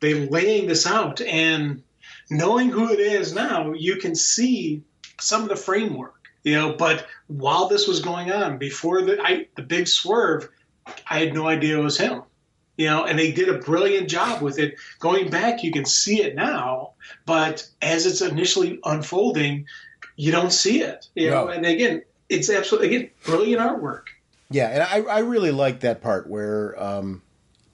S4: laying this out, and knowing who it is now, you can see some of the framework, but while this was going on, before the big swerve, I had no idea it was him, and they did a brilliant job with it. Going back, you can see it now, but as it's initially unfolding, you don't see it,
S1: No.
S4: And again, it's absolutely, brilliant artwork.
S1: Yeah, and I really like that part where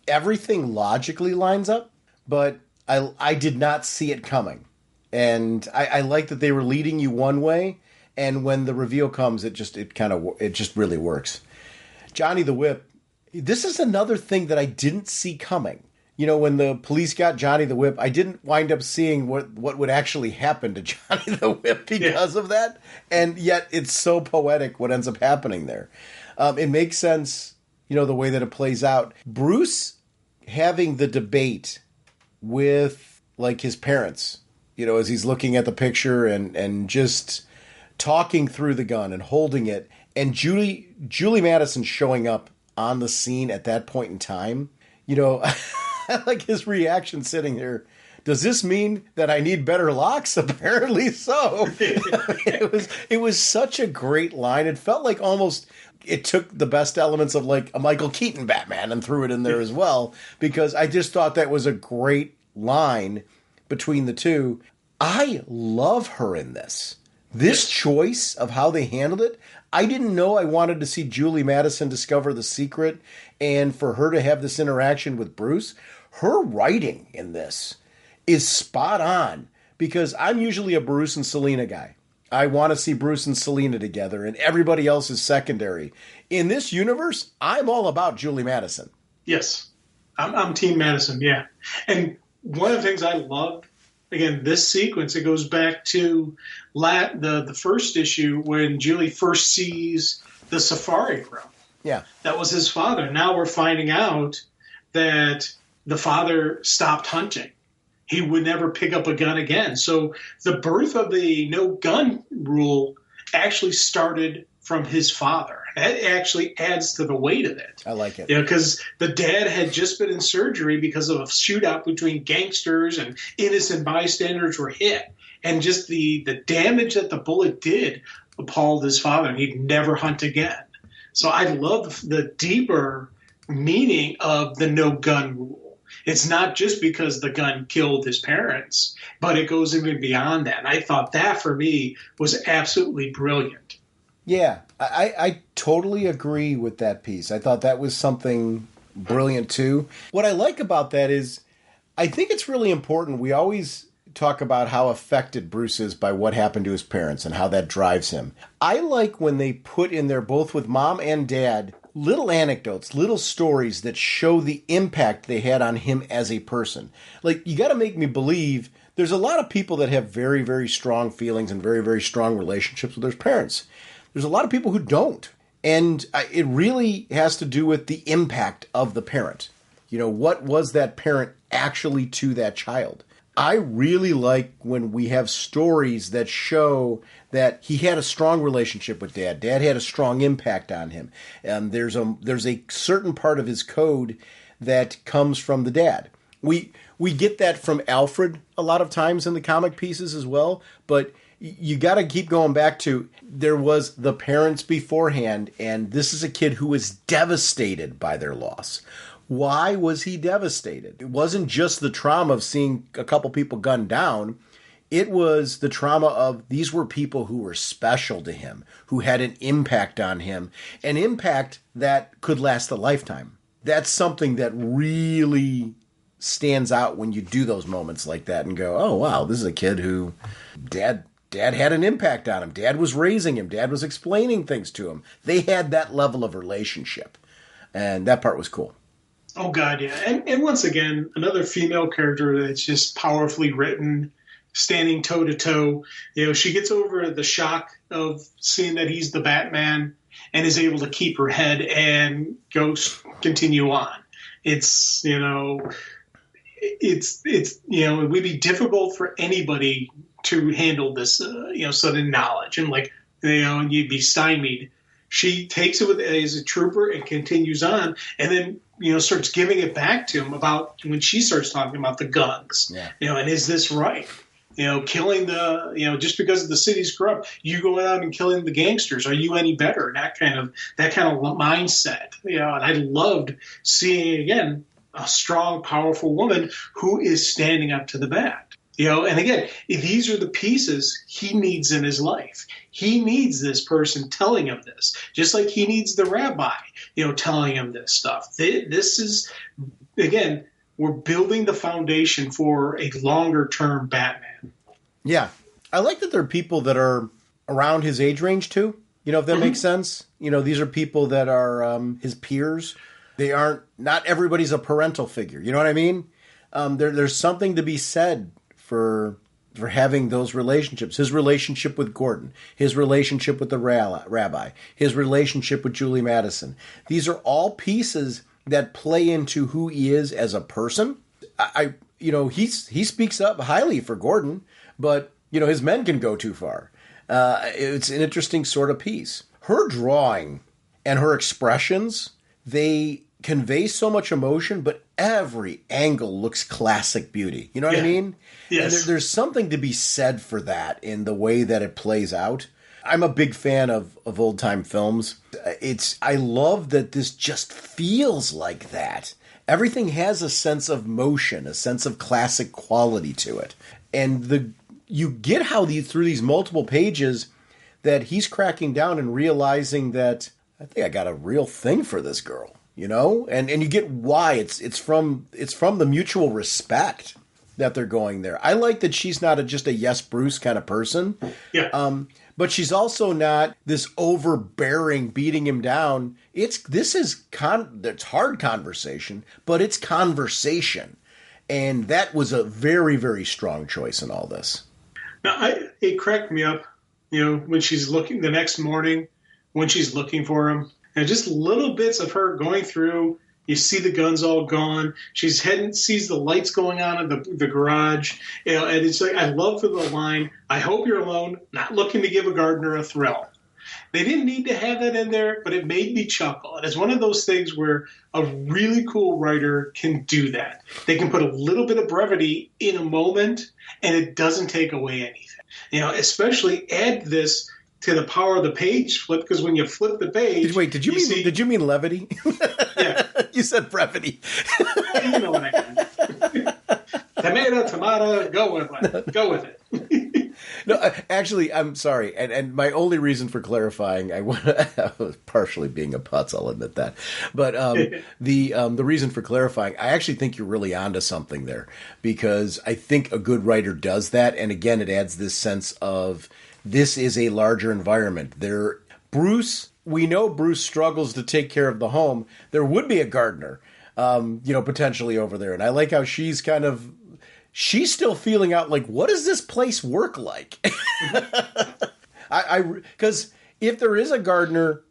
S1: everything logically lines up, but I did not see it coming. And I like that they were leading you one way, and when the reveal comes, it just really works. Johnny the Whip, this is another thing that I didn't see coming. When the police got Johnny the Whip, I didn't wind up seeing what would actually happen to Johnny the Whip because of that, and yet it's so poetic what ends up happening there. It makes sense, the way that it plays out. Bruce having the debate with, his parents, as he's looking at the picture and just talking through the gun and holding it, and Julie Madison showing up on the scene at that point in time, I like his reaction sitting there. Does this mean that I need better locks? Apparently so. It was such a great line. It felt like almost it took the best elements of like a Michael Keaton Batman and threw it in there as well, because I just thought that was a great line between the two. I love her in this. This choice of how they handled it, I didn't know I wanted to see Julie Madison discover the secret and for her to have this interaction with Bruce. Her writing in this is spot on, because I'm usually a Bruce and Selina guy. I want to see Bruce and Selina together, and everybody else is secondary. In this universe, I'm all about Julie Madison.
S4: Yes, I'm Team Madison, yeah. And one of the things I love, again, this sequence, it goes back to the first issue when Julie first sees the safari groom.
S1: Yeah.
S4: That was his father. Now we're finding out that the father stopped hunting. He would never pick up a gun again. So the birth of the no gun rule actually started from his father. that actually adds to the weight of it.
S1: I like it.
S4: You know, because the dad had just been in surgery because of a shootout between gangsters and innocent bystanders were hit. And just the damage that the bullet did appalled his father, and he'd never hunt again. So I love the deeper meaning of the no gun rule. It's not just because the gun killed his parents, but it goes even beyond that. And I thought that, for me, was absolutely brilliant.
S1: Yeah, I totally agree with that piece. I thought that was something brilliant, too. What I like about that is I think it's really important. We always talk about how affected Bruce is by what happened to his parents and how that drives him. I like when they put in there, both with mom and dad, little anecdotes, little stories that show the impact they had on him as a person. Like, you got to make me believe there's a lot of people that have very, very strong feelings and very, very strong relationships with their parents. There's a lot of people who don't. And it really has to do with the impact of the parent. You know, what was that parent actually to that child? I really like when we have stories that show that he had a strong relationship with Dad. Dad had a strong impact on him. And there's a certain part of his code that comes from the dad. We get that from Alfred a lot of times in the comic pieces as well, but you got to keep going back to there was the parents beforehand, and this is a kid who was devastated by their loss. Why was he devastated? It wasn't just the trauma of seeing a couple people gunned down. It was the trauma of these were people who were special to him, who had an impact on him, an impact that could last a lifetime. That's something that really stands out when you do those moments like that and go, oh, wow, this is a kid who dad had an impact on him. Dad was raising him. Dad was explaining things to him. They had that level of relationship, and that part was cool.
S4: Oh, God, yeah. And once again, another female character that's just powerfully written, standing toe-to-toe. You know, she gets over the shock of seeing that he's the Batman and is able to keep her head and continue on. It's, you know, it would be difficult for anybody to handle this, sudden knowledge. And, and you'd be stymied. She takes it as a trooper and continues on, and then, starts giving it back to him about when she starts talking about the guns. Yeah. And is this right? Killing just because the city's corrupt, you going out and killing the gangsters. Are you any better? That kind of mindset. And I loved seeing, again, a strong, powerful woman who is standing up to the bat. And again, these are the pieces he needs in his life. He needs this person telling him this, just like he needs the rabbi, telling him this stuff. This is, again, we're building the foundation for a longer-term Batman.
S1: Yeah. I like that there are people that are around his age range, too, if that makes sense. These are people that are his peers. They aren't, not everybody's a parental figure. You know what I mean? There's something to be said for having those relationships. His relationship with Gordon, his relationship with the rabbi, his relationship with Julie Madison. These are all pieces that play into who he is as a person. He speaks up highly for Gordon, but his men can go too far. It's an interesting sort of piece. Her drawing and her expressions, they convey so much emotion, but every angle looks classic beauty. You know what I mean?
S4: Yes.
S1: And there's something to be said for that in the way that it plays out. I'm a big fan of old-time films. I love that this just feels like that. Everything has a sense of motion, a sense of classic quality to it. And you get how through these multiple pages that he's cracking down and realizing that I think I got a real thing for this girl. And you get why it's from the mutual respect that they're going there. I like that she's not just a yes Bruce kind of person.
S4: Yeah.
S1: But she's also not this overbearing beating him down. It's hard conversation, but it's conversation. And that was a very, very strong choice in all this.
S4: Now, it cracked me up, when she's looking the next morning, when she's looking for him. And just little bits of her going through, you see the guns all gone. She's sees the lights going on in the garage. And it's like, I love for the line, I hope you're alone, not looking to give a gardener a thrill. They didn't need to have that in there, but it made me chuckle. And it's one of those things where a really cool writer can do that. They can put a little bit of brevity in a moment, and it doesn't take away anything. Especially add this to the power of the page flip, because when you flip the page...
S1: Did you mean levity?
S4: Yeah.
S1: You said brevity.
S4: You know what I mean. Tomato, go with it.
S1: No, actually, I'm sorry. And my only reason for clarifying, I was partially being a putz, I'll admit that. But the reason for clarifying, I actually think you're really onto something there, because I think a good writer does that. And again, it adds this sense of this is a larger environment. We know Bruce struggles to take care of the home. There would be a gardener, potentially over there. And I like how she's still feeling out, like, what does this place work like? Because if there is a gardener,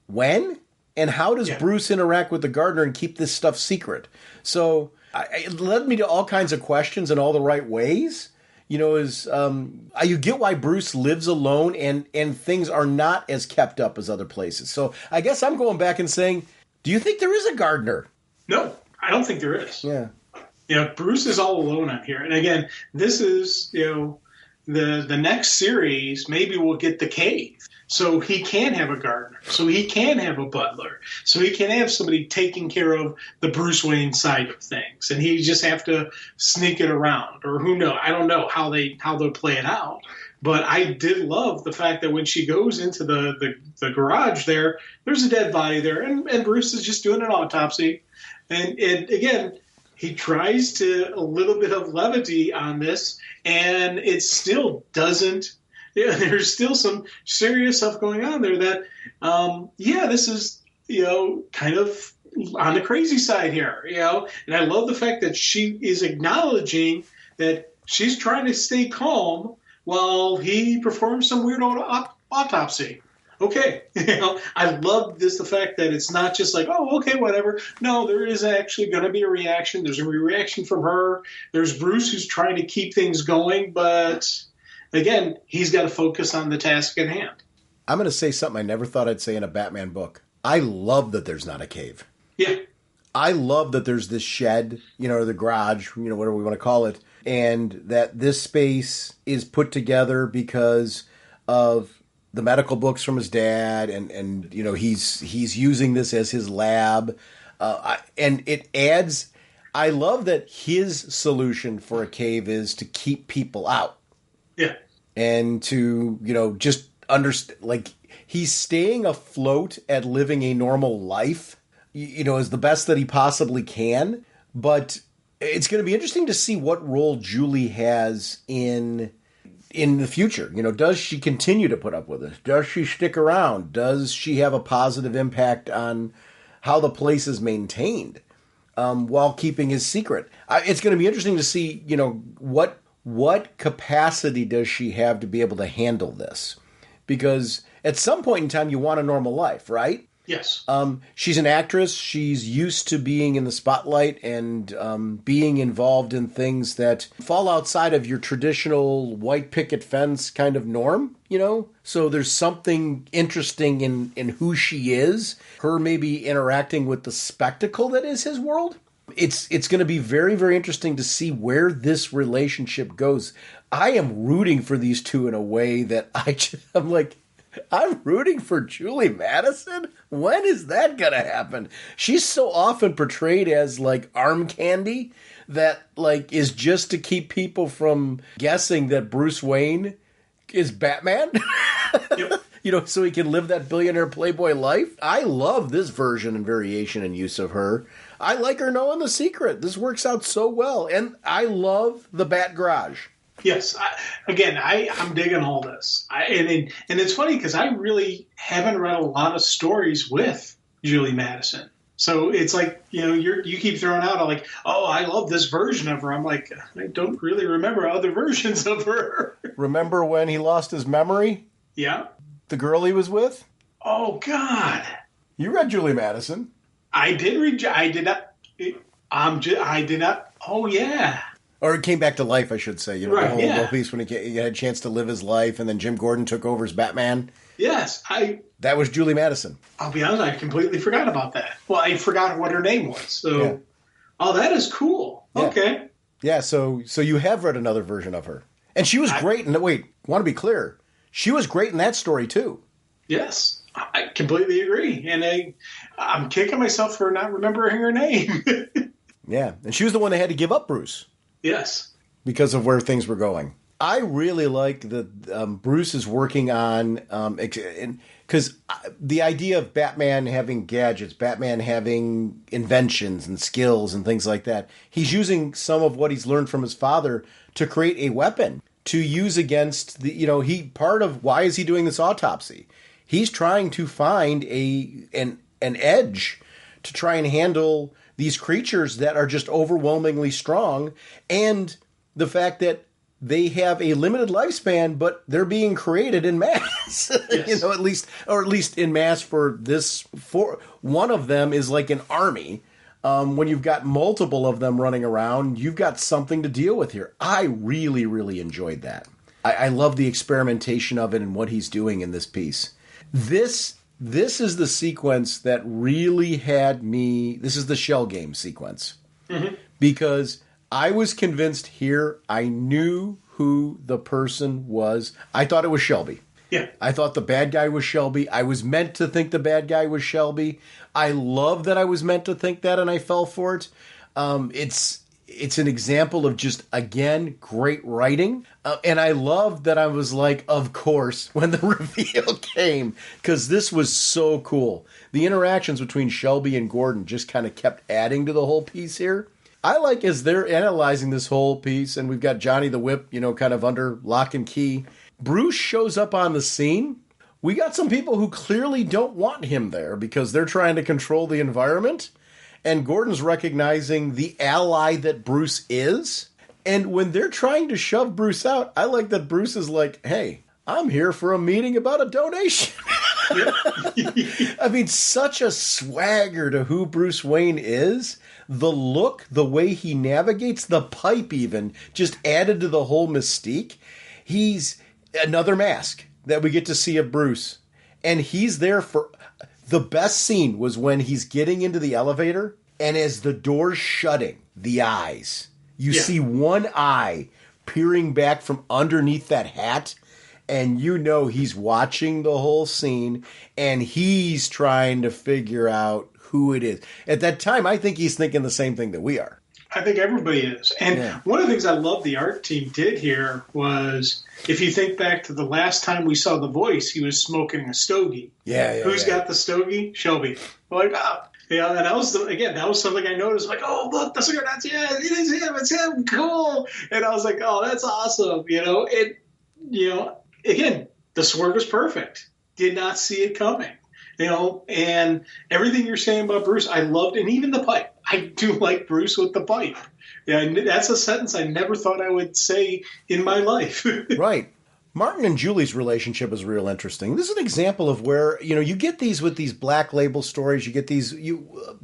S1: when and how does Bruce interact with the gardener and keep this stuff secret? So it led me to all kinds of questions in all the right ways. You get why Bruce lives alone and things are not as kept up as other places. So I guess I'm going back and saying, do you think there is a gardener?
S4: No, I don't think there is.
S1: Yeah.
S4: Bruce is all alone on here. And again, this is, the next series, maybe we'll get the cave. So he can have a gardener. So he can have a butler. So he can have somebody taking care of the Bruce Wayne side of things. And he just have to sneak it around. Or who knows? I don't know how they'll play it out. But I did love the fact that when she goes into the garage there's a dead body there. And Bruce is just doing an autopsy. And again, he tries to a little bit of levity on this, and it still doesn't. Yeah, there's still some serious stuff going on there that, this is, kind of on the crazy side here, And I love the fact that she is acknowledging that she's trying to stay calm while he performs some weird autopsy. Okay. I love the fact that it's not just like, oh, okay, whatever. No, there is actually going to be a reaction. There's going to be a reaction from her. There's Bruce who's trying to keep things going, but again, he's got to focus on the task at hand.
S1: I'm going to say something I never thought I'd say in a Batman book. I love that there's not a cave.
S4: Yeah.
S1: I love that there's this shed, or the garage, whatever we want to call it, and that this space is put together because of the medical books from his dad, and he's using this as his lab, and it adds. I love that his solution for a cave is to keep people out.
S4: Yeah,
S1: and to just understand, like, he's staying afloat at living a normal life, is the best that he possibly can. But it's going to be interesting to see what role Julie has in the future. Does she continue to put up with it? Does she stick around? Does she have a positive impact on how the place is maintained while keeping his secret? It's going to be interesting to see, what capacity does she have to be able to handle this? Because at some point in time, you want a normal life, right?
S4: Yes.
S1: She's an actress. She's used to being in the spotlight and being involved in things that fall outside of your traditional white picket fence kind of norm, So there's something interesting in who she is, her maybe interacting with the spectacle that is his world. It's going to be very, very interesting to see where this relationship goes. I am rooting for these two in a way that I'm like, I'm rooting for Julie Madison? When is that going to happen? She's so often portrayed as, like, arm candy that, like, is just to keep people from guessing that Bruce Wayne is Batman. Yep. So he can live that billionaire playboy life. I love this version and variation and use of her. I like her knowing the secret. This works out so well. And I love the Bat Garage.
S4: Yes. I'm digging all this. And it's funny because I really haven't read a lot of stories with Julie Madison. So it's like, you keep throwing out like, oh, I love this version of her. I'm like, I don't really remember other versions of her.
S1: Remember when he lost his memory?
S4: Yeah.
S1: The girl he was with?
S4: Oh, God.
S1: You read Julie Madison.
S4: I did read. I did not. I did not. Oh, yeah.
S1: Or it came back to life, I should say.
S4: Right,
S1: the whole piece when he had a chance to live his life, and then Jim Gordon took over as Batman.
S4: Yes,
S1: That was Julie Madison.
S4: I'll be honest, I completely forgot about that. Well, I forgot what her name was. So,
S1: Yeah.
S4: Oh, that is cool.
S1: Yeah.
S4: Okay.
S1: Yeah, so you have read another version of her. And she was great. And wait, want to be clear. She was great in that story, too.
S4: Yes, I completely agree. And I'm kicking myself for not remembering her name.
S1: Yeah, and she was the one that had to give up Bruce.
S4: Yes.
S1: Because of where things were going. I really like that Bruce is working on, because the idea of Batman having gadgets, Batman having inventions and skills and things like that, he's using some of what he's learned from his father to create a weapon to use against part of why is he doing this autopsy? He's trying to find an edge to try and handle these creatures that are just overwhelmingly strong, and the fact that they have a limited lifespan, but they're being created in mass.
S4: Yes.
S1: At least in mass for this. For one of them is like an army. When you've got multiple of them running around, you've got something to deal with here. I really, really enjoyed that. I love the experimentation of it and what he's doing in this piece. This is the sequence that really had me. This is the shell game sequence. Mm-hmm. Because I was convinced here I knew who the person was. I thought it was Shelby.
S4: Yeah.
S1: I thought the bad guy was Shelby. I was meant to think the bad guy was Shelby. I love that I was meant to think that, and I fell for it. It's an example of just, again, great writing. And I love that I was like, of course, when the reveal came, because this was so cool. The interactions between Shelby and Gordon just kind of kept adding to the whole piece here. I like as they're analyzing this whole piece, and we've got Johnny the Whip, kind of under lock and key. Bruce shows up on the scene. We got some people who clearly don't want him there because they're trying to control the environment. And Gordon's recognizing the ally that Bruce is. And when they're trying to shove Bruce out, I like that Bruce is like, hey, I'm here for a meeting about a donation. I mean, such a swagger to who Bruce Wayne is. The look, the way he navigates, the pipe even, just added to the whole mystique. He's another mask that we get to see of Bruce. And he's there for... The best scene was when he's getting into the elevator, and as the door's shutting, the eyes. You see one eye peering back from underneath that hat, and he's watching the whole scene, and he's trying to figure out who it is. At that time, I think he's thinking the same thing that we are.
S4: I think everybody is. And one of the things I love the art team did here was, if you think back to the last time we saw The Voice, he was smoking a stogie. Who's got the stogie? Shelby. We're like, oh. And that was, that was something I noticed. Like, oh, look, that's it is him. It's him. Cool. And I was like, oh, that's awesome. Again, the swerve was perfect. Did not see it coming. And everything you're saying about Bruce, I loved, and even the pipe. I do like Bruce with the pipe. Yeah, that's a sentence I never thought I would say in my life.
S1: Right. Martin and Julie's relationship is real interesting. This is an example of where, you get these with these black label stories. You get these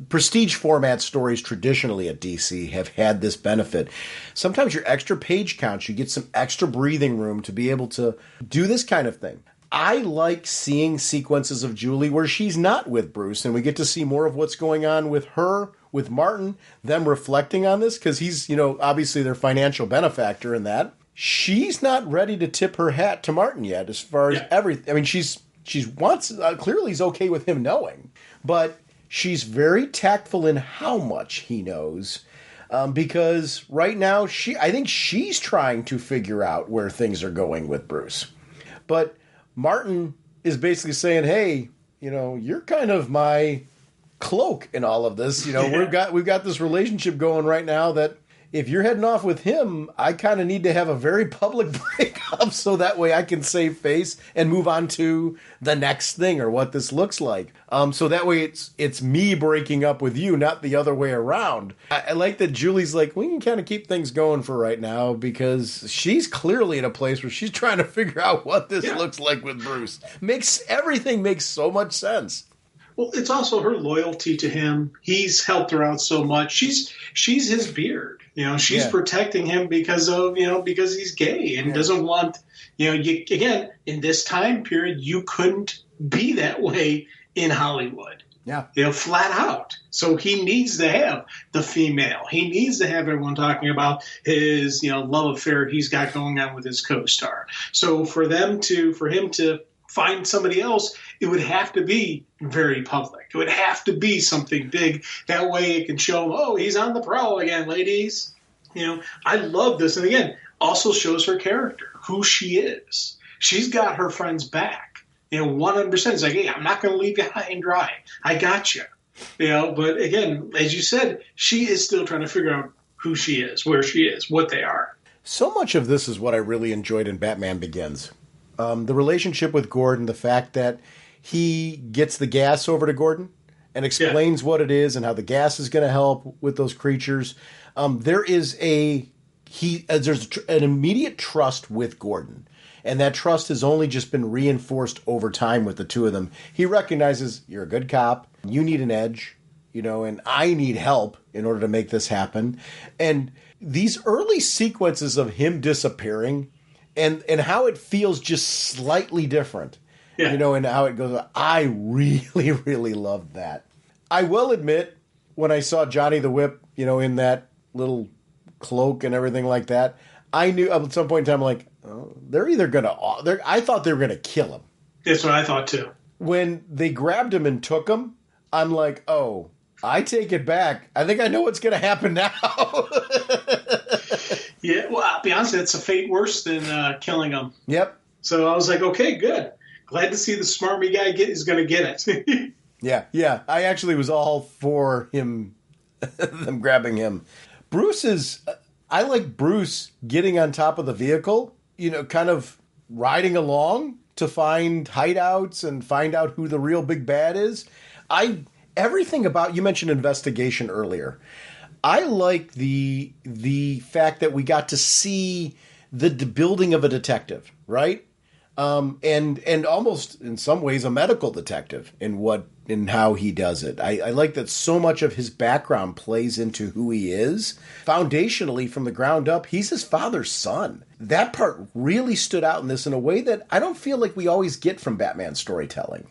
S1: prestige format stories traditionally at DC have had this benefit. Sometimes your extra page counts, you get some extra breathing room to be able to do this kind of thing. I like seeing sequences of Julie where she's not with Bruce, and we get to see more of what's going on with her, with Martin, them reflecting on this, because he's, obviously their financial benefactor in that. She's not ready to tip her hat to Martin yet as far as everything. I mean, she wants, clearly he's okay with him knowing, but she's very tactful in how much he knows, because right now, I think she's trying to figure out where things are going with Bruce. But Martin is basically saying, hey, you're kind of my cloak in all of this. We've got this relationship going right now that if you're heading off with him, I kind of need to have a very public breakup so that way I can save face and move on to the next thing or what this looks like. So that way it's me breaking up with you, not the other way around. I like that Julie's like, we can kind of keep things going for right now because she's clearly in a place where she's trying to figure out what this looks like with Bruce. Everything makes so much sense.
S4: Well, it's also her loyalty to him. He's helped her out so much. She's his beard. She's protecting him because he's gay and doesn't want, again, in this time period, you couldn't be that way in Hollywood. Yeah. Flat out. So he needs to have the female. He needs to have everyone talking about his, love affair he's got going on with his co-star. So for him to find somebody else, it would have to be very public. It would have to be something big. That way it can show, oh, he's on the prowl again, ladies. I love this. And again, also shows her character, who she is. She's got her friends back. 100%. It's like, hey, I'm not going to leave you high and dry. I got you. But again, as you said, she is still trying to figure out who she is, where she is, what they are.
S1: So much of this is what I really enjoyed in Batman Begins. The relationship with Gordon, the fact that he gets the gas over to Gordon and explains what it is and how the gas is going to help with those creatures. There's an immediate trust with Gordon. And that trust has only just been reinforced over time with the two of them. He recognizes you're a good cop. You need an edge, and I need help in order to make this happen. And these early sequences of him disappearing and how it feels just slightly different, and how it goes. I really, really loved that. I will admit, when I saw Johnny the Whip, in that little cloak and everything like that, I knew at some point in time, like, oh, they're either going to... I thought they were going to kill him.
S4: That's what I thought, too.
S1: When they grabbed him and took him, I'm like, oh, I take it back. I think I know what's going to happen now.
S4: Yeah, well, I'll be honest, it's a fate worse than killing him.
S1: Yep.
S4: So I was like, okay, good. Glad to see the smarmy guy is going to get it.
S1: Yeah. I actually was all for him, them grabbing him. I like Bruce getting on top of the vehicle, kind of riding along to find hideouts and find out who the real big bad is. Everything about, you mentioned investigation earlier. I like the fact that we got to see the building of a detective, right? And almost in some ways a medical detective in how he does it. I like that so much of his background plays into who he is. Foundationally, from the ground up, he's his father's son. That part really stood out in this in a way that I don't feel like we always get from Batman storytelling.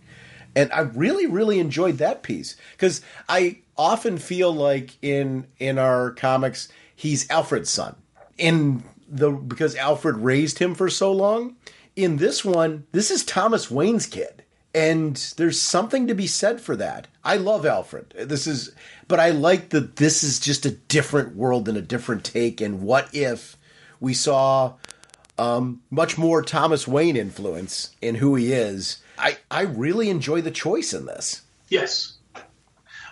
S1: And I really, really enjoyed that piece. Because I often feel like in our comics, he's Alfred's son. Because Alfred raised him for so long. In this one, this is Thomas Wayne's kid. And there's something to be said for that. I love Alfred. But I like that this is just a different world and a different take. And what if we saw much more Thomas Wayne influence in who he is? I really enjoy the choice in this.
S4: Yes.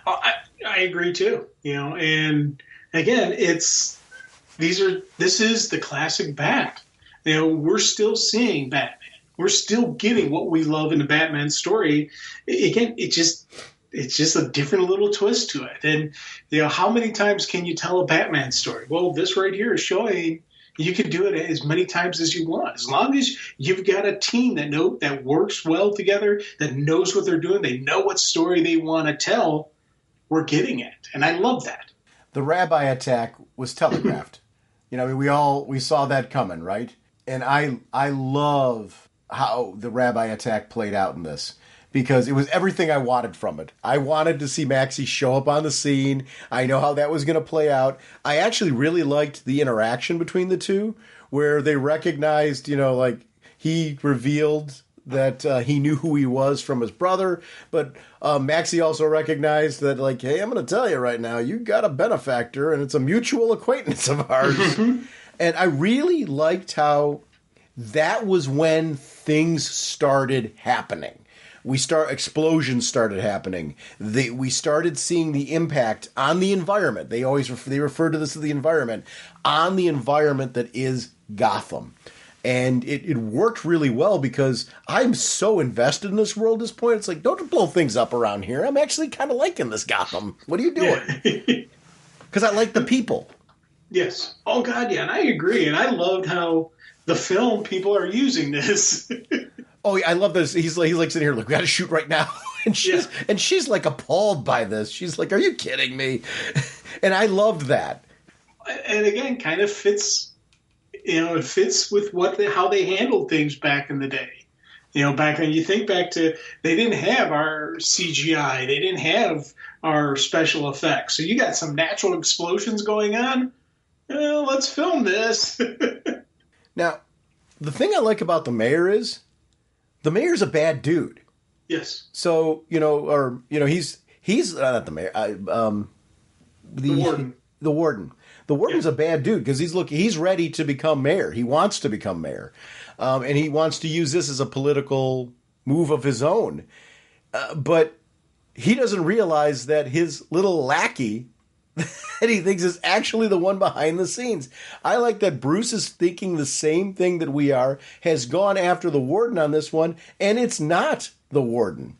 S4: I agree too. And again, this is the classic Bat. We're still seeing Batman. We're still getting what we love in the Batman story. Again, it's just a different little twist to it. And how many times can you tell a Batman story? Well, this right here is showing you can do it as many times as you want, as long as you've got a team that works well together, that knows what they're doing, they know what story they want to tell. We're getting it, and I love that.
S1: The rabbi attack was telegraphed. We saw that coming, right? And I love how the rabbi attack played out in this, because it was everything I wanted from it. I wanted to see Maxie show up on the scene. I know how that was going to play out. I actually really liked the interaction between the two, where they recognized, he revealed that he knew who he was from his brother, but Maxie also recognized that, hey, I'm going to tell you right now, you got a benefactor, and it's a mutual acquaintance of ours. And I really liked how that was when things started happening. Explosions started happening. We started seeing the impact on the environment. They refer to this as the environment, on the environment that is Gotham. And it worked really well, because I'm so invested in this world at this point. It's like, don't blow things up around here. I'm actually kind of liking this Gotham. What are you doing? Because I like the people.
S4: Yes. Oh, God, yeah. And I agree. And I loved how the film people are using this.
S1: Oh, I love this. He's like sitting here, look, we got to shoot right now. and she's like appalled by this. She's like, "Are you kidding me?" And I loved that.
S4: And again, kind of fits. It fits with how they handled things back in the day. Back when you think back to, they didn't have our CGI, they didn't have our special effects. So you got some natural explosions going on. Let's film this.
S1: Now, the thing I like about the mayor is, the mayor's a bad dude.
S4: Yes.
S1: So he's not the mayor. The
S4: warden.
S1: The warden. The warden's a bad dude because he's ready to become mayor. He wants to become mayor, and he wants to use this as a political move of his own. But he doesn't realize that his little lackey that he thinks is actually the one behind the scenes. I like that Bruce is thinking the same thing that we are, has gone after the warden on this one, and it's not the warden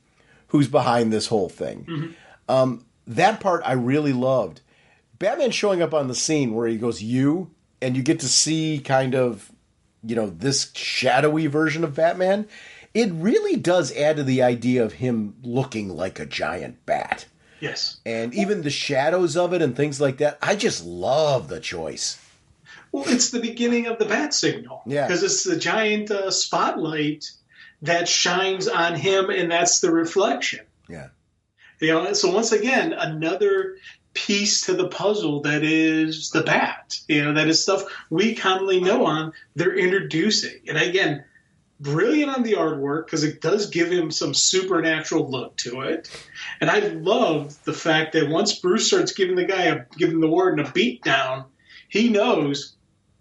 S1: who's behind this whole thing. Mm-hmm. That part I really loved. Batman showing up on the scene where he goes, "You," and you get to see kind of, this shadowy version of Batman. It really does add to the idea of him looking like a giant bat.
S4: Yes.
S1: And even the shadows of it and things like that. I just love the choice.
S4: Well, it's the beginning of the bat signal.
S1: Yeah.
S4: Because it's the giant spotlight that shines on him, and that's the reflection.
S1: Yeah.
S4: So once again, another piece to the puzzle that is the bat. That is stuff we commonly know on. They're introducing. And again, brilliant on the artwork because it does give him some supernatural look to it. And I love the fact that once Bruce starts giving the warden a beat down, he knows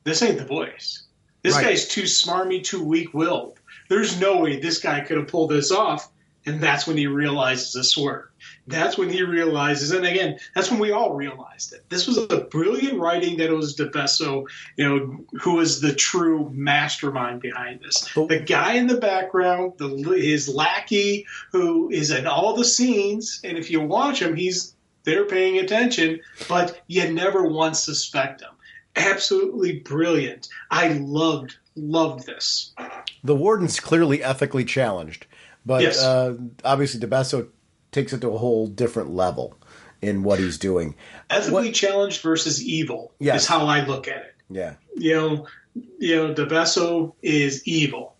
S4: this ain't the voice. This guy's too smarmy, too weak-willed. There's no way this guy could have pulled this off. And that's when he realizes the swerve. That's when he realizes, and again, that's when we all realized it. This was a brilliant writing that it was DeBesso, who was the true mastermind behind this. The guy in the background, his lackey, who is in all the scenes, and if you watch him, he's there paying attention, but you never once suspect him. Absolutely brilliant. I loved this.
S1: The warden's clearly ethically challenged. But
S4: yes.
S1: Obviously, DeBesso takes it to a whole different level in what he's doing.
S4: Ethically challenged versus evil is how I look at it.
S1: Yeah.
S4: DeBesso is evil.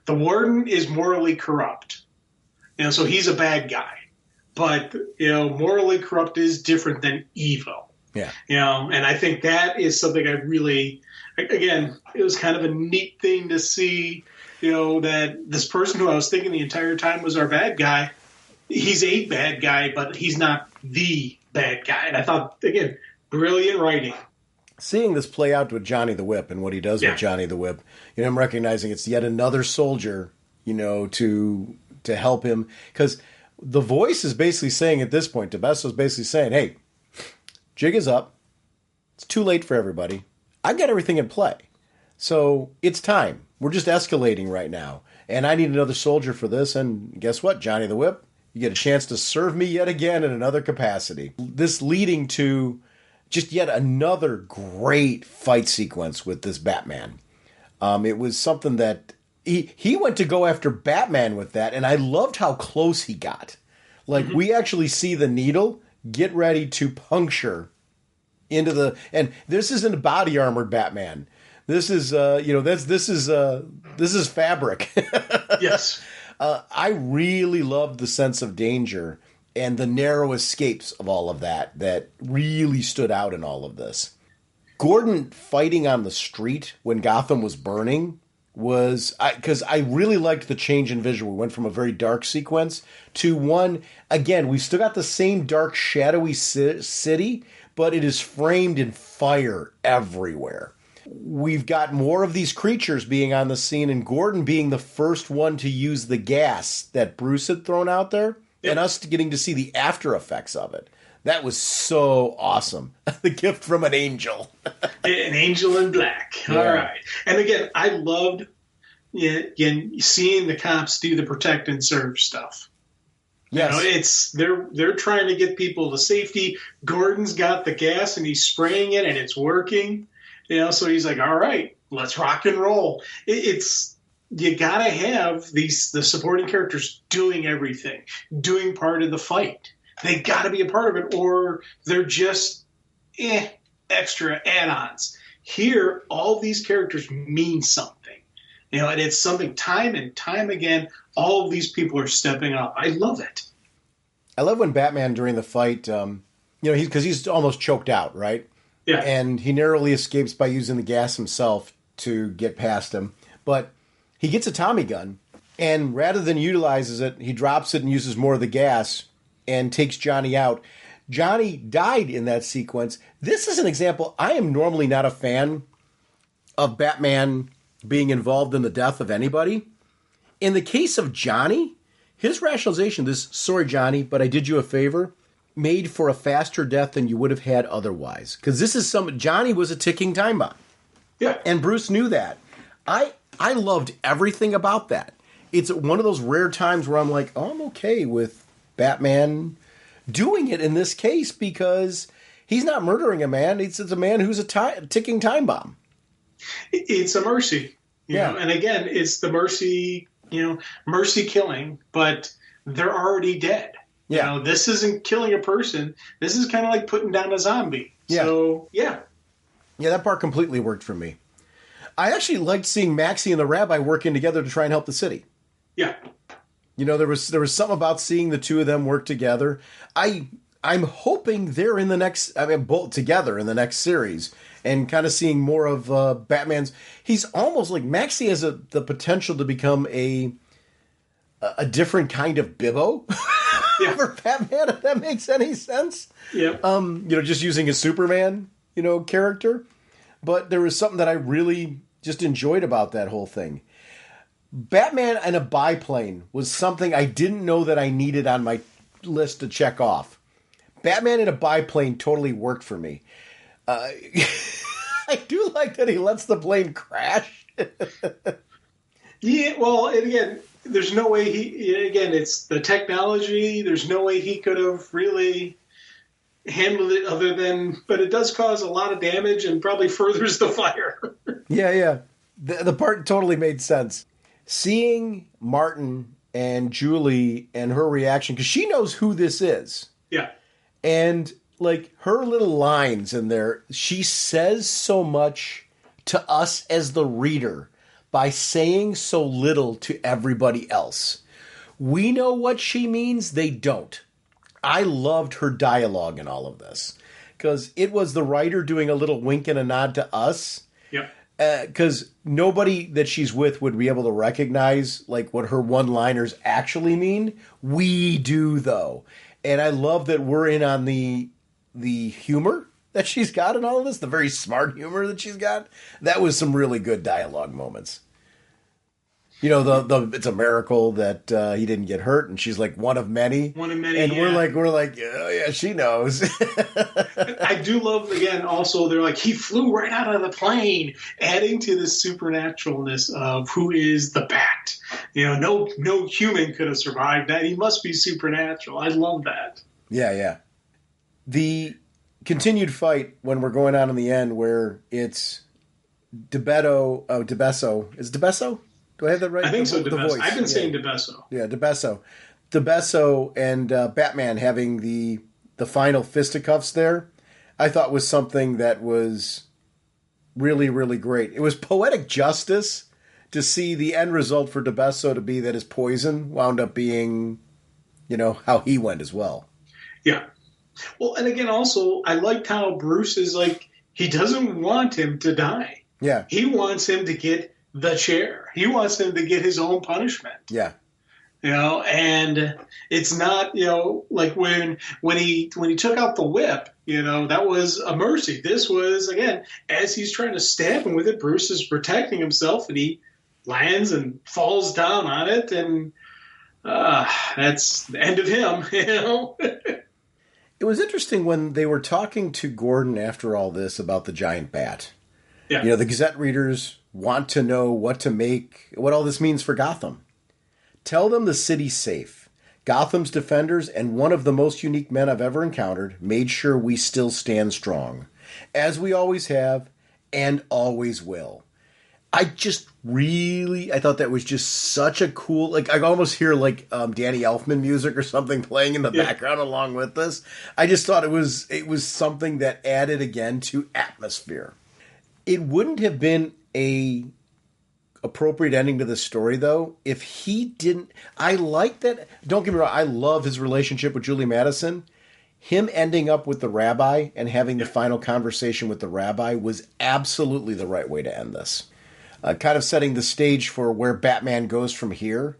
S4: The warden is morally corrupt. So he's a bad guy. But, morally corrupt is different than evil.
S1: Yeah.
S4: And I think that is something I really, again, it was kind of a neat thing to see. That this person who I was thinking the entire time was our bad guy, he's a bad guy, but he's not the bad guy. And I thought, again, brilliant writing.
S1: Seeing this play out with Johnny the Whip and what he does with Johnny the Whip, I'm recognizing it's yet another soldier, to help him. Because the voice is basically saying at this point, DeBesso's basically saying, hey, jig is up. It's too late for everybody. I've got everything in play. So it's time. We're just escalating right now. And I need another soldier for this. And guess what, Johnny the Whip? You get a chance to serve me yet again in another capacity. This leading to just yet another great fight sequence with this Batman. It was something that he went to go after Batman with that. And I loved how close he got. Like, we actually see the needle get ready to puncture into the... And this isn't a body armored Batman. This is, this is fabric.
S4: Yes.
S1: I really loved the sense of danger and the narrow escapes of all of that really stood out in all of this. Gordon fighting on the street when Gotham was burning was, because I really liked the change in visual. We went from a very dark sequence to one, again, we still got the same dark, shadowy city, but it is framed in fire everywhere. We've got more of these creatures being on the scene and Gordon being the first one to use the gas that Bruce had thrown out there and us getting to see the after effects of it. That was so awesome. The gift from an angel.
S4: An angel in black. Yeah. All right. And again, I loved seeing the cops do the protect and serve stuff.
S1: Yes.
S4: They're trying to get people to safety. Gordon's got the gas and he's spraying it and it's working. So he's like, all right, let's rock and roll. It's you got to have the supporting characters doing everything, doing part of the fight. They got to be a part of it, or they're just extra add-ons. Here, all these characters mean something, and it's something time and time again. All of these people are stepping up. I love it.
S1: I love when Batman during the fight, he's almost choked out, right?
S4: Yeah.
S1: And he narrowly escapes by using the gas himself to get past him. But he gets a Tommy gun, and rather than utilizes it, he drops it and uses more of the gas and takes Johnny out. Johnny died in that sequence. This is an example. I am normally not a fan of Batman being involved in the death of anybody. In the case of Johnny, his rationalization, this, sorry, Johnny, but I did you a favor, made for a faster death than you would have had otherwise. Because Johnny was a ticking time bomb.
S4: Yeah.
S1: And Bruce knew that. I loved everything about that. It's one of those rare times where I'm like, oh, I'm okay with Batman doing it in this case because he's not murdering a man. It's a man who's a ticking time bomb.
S4: It's a mercy. You know? And again, it's the mercy, mercy killing, but they're already dead.
S1: Yeah.
S4: This isn't killing a person. This is kind of like putting down a zombie.
S1: Yeah.
S4: So, yeah.
S1: Yeah, that part completely worked for me. I actually liked seeing Maxie and the Rabbi working together to try and help the city.
S4: Yeah.
S1: There was something about seeing the two of them work together. I'm hoping they're in the next, both together in the next series and kind of seeing more of Batman's. He's almost like Maxie has the potential to become a different kind of Bibbo for Batman, if that makes any sense.
S4: Yeah.
S1: Just using a Superman, character. But there was something that I really just enjoyed about that whole thing. Batman and a biplane was something I didn't know that I needed on my list to check off. Batman in a biplane totally worked for me. I do like that he lets the plane crash.
S4: Yeah, well, and again, there's no way it's the technology. There's no way he could have really handled it but it does cause a lot of damage and probably furthers the fire.
S1: Yeah. The part totally made sense. Seeing Martin and Julie and her reaction, because she knows who this is.
S4: Yeah.
S1: And like her little lines in there, she says so much to us as the reader by saying so little to everybody else. We know what she means, they don't. I loved her dialogue in all of this because it was the writer doing a little wink and a nod to us.
S4: Yeah.
S1: Because nobody that she's with would be able to recognize like what her one-liners actually mean. We do, though. And I love that we're in on the humor that she's got in all of this, the very smart humor that she's got. That was some really good dialogue moments. It's a miracle that he didn't get hurt, and she's like one of many.
S4: One of many,
S1: and
S4: yeah.
S1: we're like, oh yeah, she knows.
S4: I do love again. Also, they're like he flew right out of the plane, adding to the supernaturalness of who is the Bat. No human could have survived that. He must be supernatural. I love that.
S1: Yeah. The continued fight when we're going on in the end, where it's DeBesso. Is it DeBesso? Do I have that right?
S4: I think so,
S1: The
S4: DeBesso.
S1: voice.
S4: I've been saying DeBesso.
S1: Yeah, DeBesso. DeBesso and Batman having the final fisticuffs there, I thought was something that was really, really great. It was poetic justice to see the end result for DeBesso to be that his poison wound up being, how he went as well.
S4: Yeah. Well, and again, also, I liked how Bruce is like, he doesn't want him to die.
S1: Yeah.
S4: He wants him to get the chair. He wants him to get his own punishment.
S1: Yeah.
S4: And it's not, like when he took out the whip, that was a mercy. This was, again, as he's trying to stab him with it, Bruce is protecting himself and he lands and falls down on it. And that's the end of him,
S1: It was interesting when they were talking to Gordon after all this about the giant bat.
S4: Yeah.
S1: The Gazette readers want to know what all this means for Gotham. Tell them the city's safe. Gotham's defenders and one of the most unique men I've ever encountered made sure we still stand strong, as we always have and always will. I thought that was just such a cool, like, I almost hear like Danny Elfman music or something playing in the background along with this. I just thought it was something that added again to atmosphere. It wouldn't have been a appropriate ending to the story though if he didn't. I like that. Don't get me wrong. I love his relationship with Julie Madison. Him ending up with the rabbi and having the final conversation with the rabbi was absolutely the right way to end this. Kind of setting the stage for where Batman goes from here.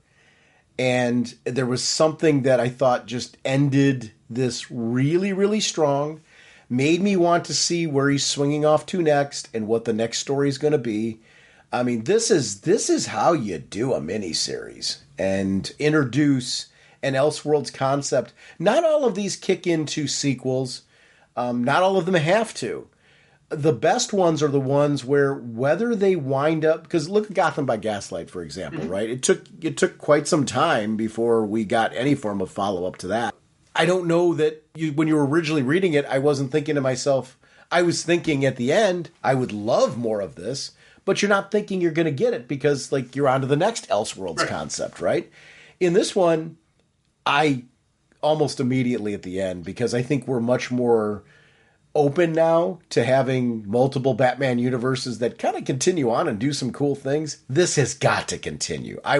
S1: And there was something that I thought just ended this really, really strong. Made me want to see where he's swinging off to next and what the next story is going to be. I mean, this is how you do a miniseries and introduce an Elseworlds concept. Not all of these kick into sequels. Not all of them have to. The best ones are the ones where whether they wind up, because look at Gotham by Gaslight, for example, right? It took quite some time before we got any form of follow-up to that. I don't know that when you were originally reading it, I wasn't thinking to myself, I was thinking at the end, I would love more of this, but you're not thinking you're going to get it because like you're on to the next Elseworlds concept, right? In this one, I almost immediately at the end, because I think we're much more open now to having multiple Batman universes that kind of continue on and do some cool things. This has got to continue. I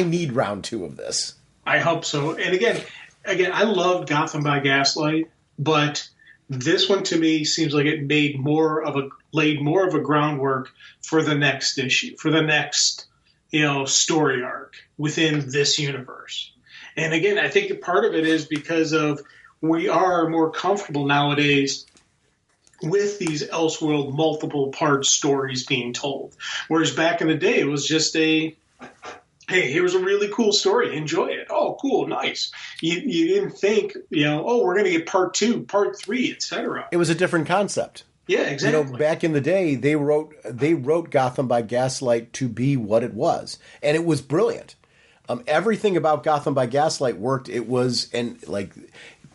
S1: need round 2 of this.
S4: I hope so. And again, I love Gotham by Gaslight, but this one to me seems like it laid more of a groundwork for the next issue, for the next, story arc within this universe. And again, I think that part of it is because of we are more comfortable nowadays with these Elseworld multiple part stories being told. Whereas back in the day, it was just hey, here's a really cool story. Enjoy it. Oh, cool. Nice. You didn't think, we're going to get part 2, part 3, etc.
S1: It was a different concept.
S4: Yeah, exactly.
S1: Back in the day, they wrote Gotham by Gaslight to be what it was. And it was brilliant. Everything about Gotham by Gaslight worked. It was,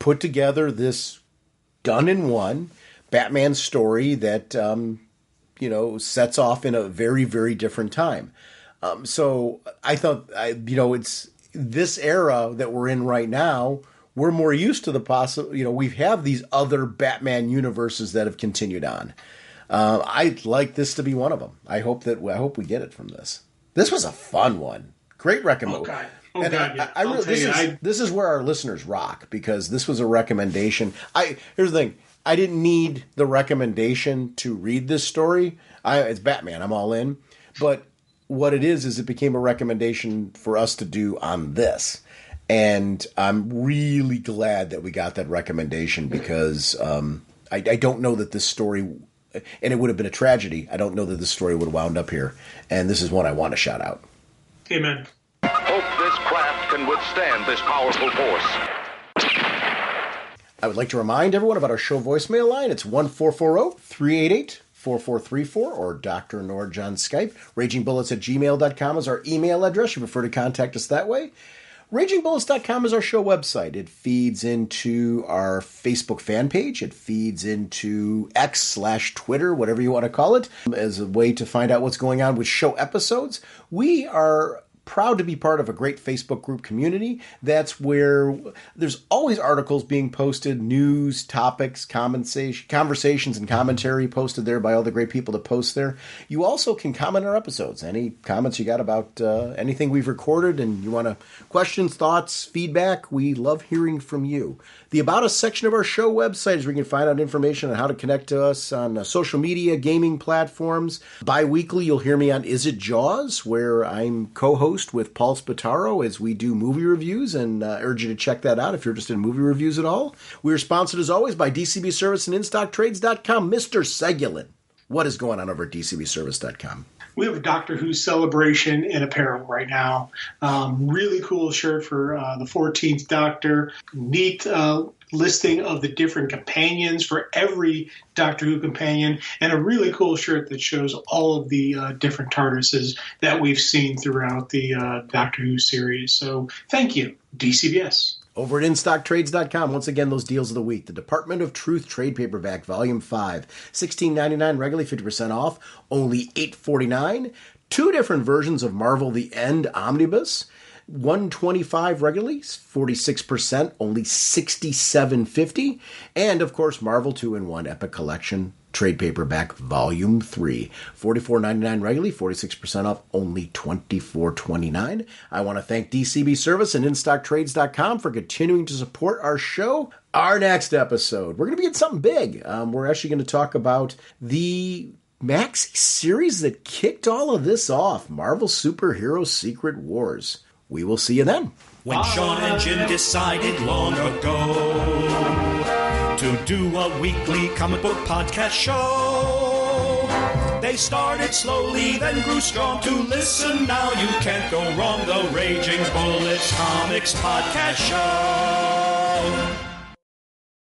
S1: put together this done in one Batman story that, sets off in a very, very different time. So I thought, it's this era that we're in right now. We're more used to the we have these other Batman universes that have continued on. I'd like this to be one of them. I hope we get it from this. This was a fun one. Great recommendation. This is where our listeners rock, because this was a recommendation. Here's the thing. I didn't need the recommendation to read this story. It's Batman. I'm all in. But what it is it became a recommendation for us to do on this. And I'm really glad that we got that recommendation, because I don't know that this story, and it would have been a tragedy, I don't know that this story would have wound up here. And this is one I want to shout out.
S4: Amen.
S5: Hope this craft can withstand this powerful force.
S1: I would like to remind everyone about our show voicemail line. It's 1-440-388-4434 or Dr. Norge on Skype. RagingBullets@gmail.com is our email address. You prefer to contact us that way. RagingBullets.com is our show website. It feeds into our Facebook fan page. It feeds into X/Twitter, whatever you want to call it, as a way to find out what's going on with show episodes. We are proud to be part of a great Facebook group community. That's where there's always articles being posted, news, topics, conversations, and commentary posted there by all the great people that post there. You also can comment on our episodes. Any comments you got about anything we've recorded, and you want to questions, thoughts, feedback, we love hearing from you. The About Us section of our show website is where you can find out information on how to connect to us on social media, gaming platforms. Bi-weekly, you'll hear me on Is It Jaws, where I'm co-host with Paul Spataro as we do movie reviews, and urge you to check that out if you're interested in movie reviews at all. We are sponsored, as always, by DCB Service and InStockTrades.com. Mr. Segulin, what is going on over at DCBService.com?
S4: We have a Doctor Who celebration in apparel right now. Really cool shirt for the 14th Doctor. Neat listing of the different companions for every Doctor Who companion, and a really cool shirt that shows all of the different TARDISes that we've seen throughout the Doctor Who series. So thank you, DCBS.
S1: Over at InStockTrades.com, once again, those deals of the week. The Department of Truth Trade Paperback, Volume 5, $16.99, regularly 50% off, only $8.49. Two different versions of Marvel The End Omnibus, $125 regularly, 46%, only $67.50. And, of course, Marvel 2-in-1 Epic Collection Trade Paperback Volume 3, $44.99 regularly, 46% off, only $24.29. I want to thank DCB Service and InStockTrades.com for continuing to support our show. Our next episode, we're going to be at something big. We're actually going to talk about the maxi series that kicked all of this off, Marvel Superhero Secret Wars. We will see you then.
S2: When Sean and Jim decided long ago to do a weekly comic book podcast show, they started slowly, then grew strong. To listen now, you can't go wrong. The Raging Bullets Comics Podcast Show.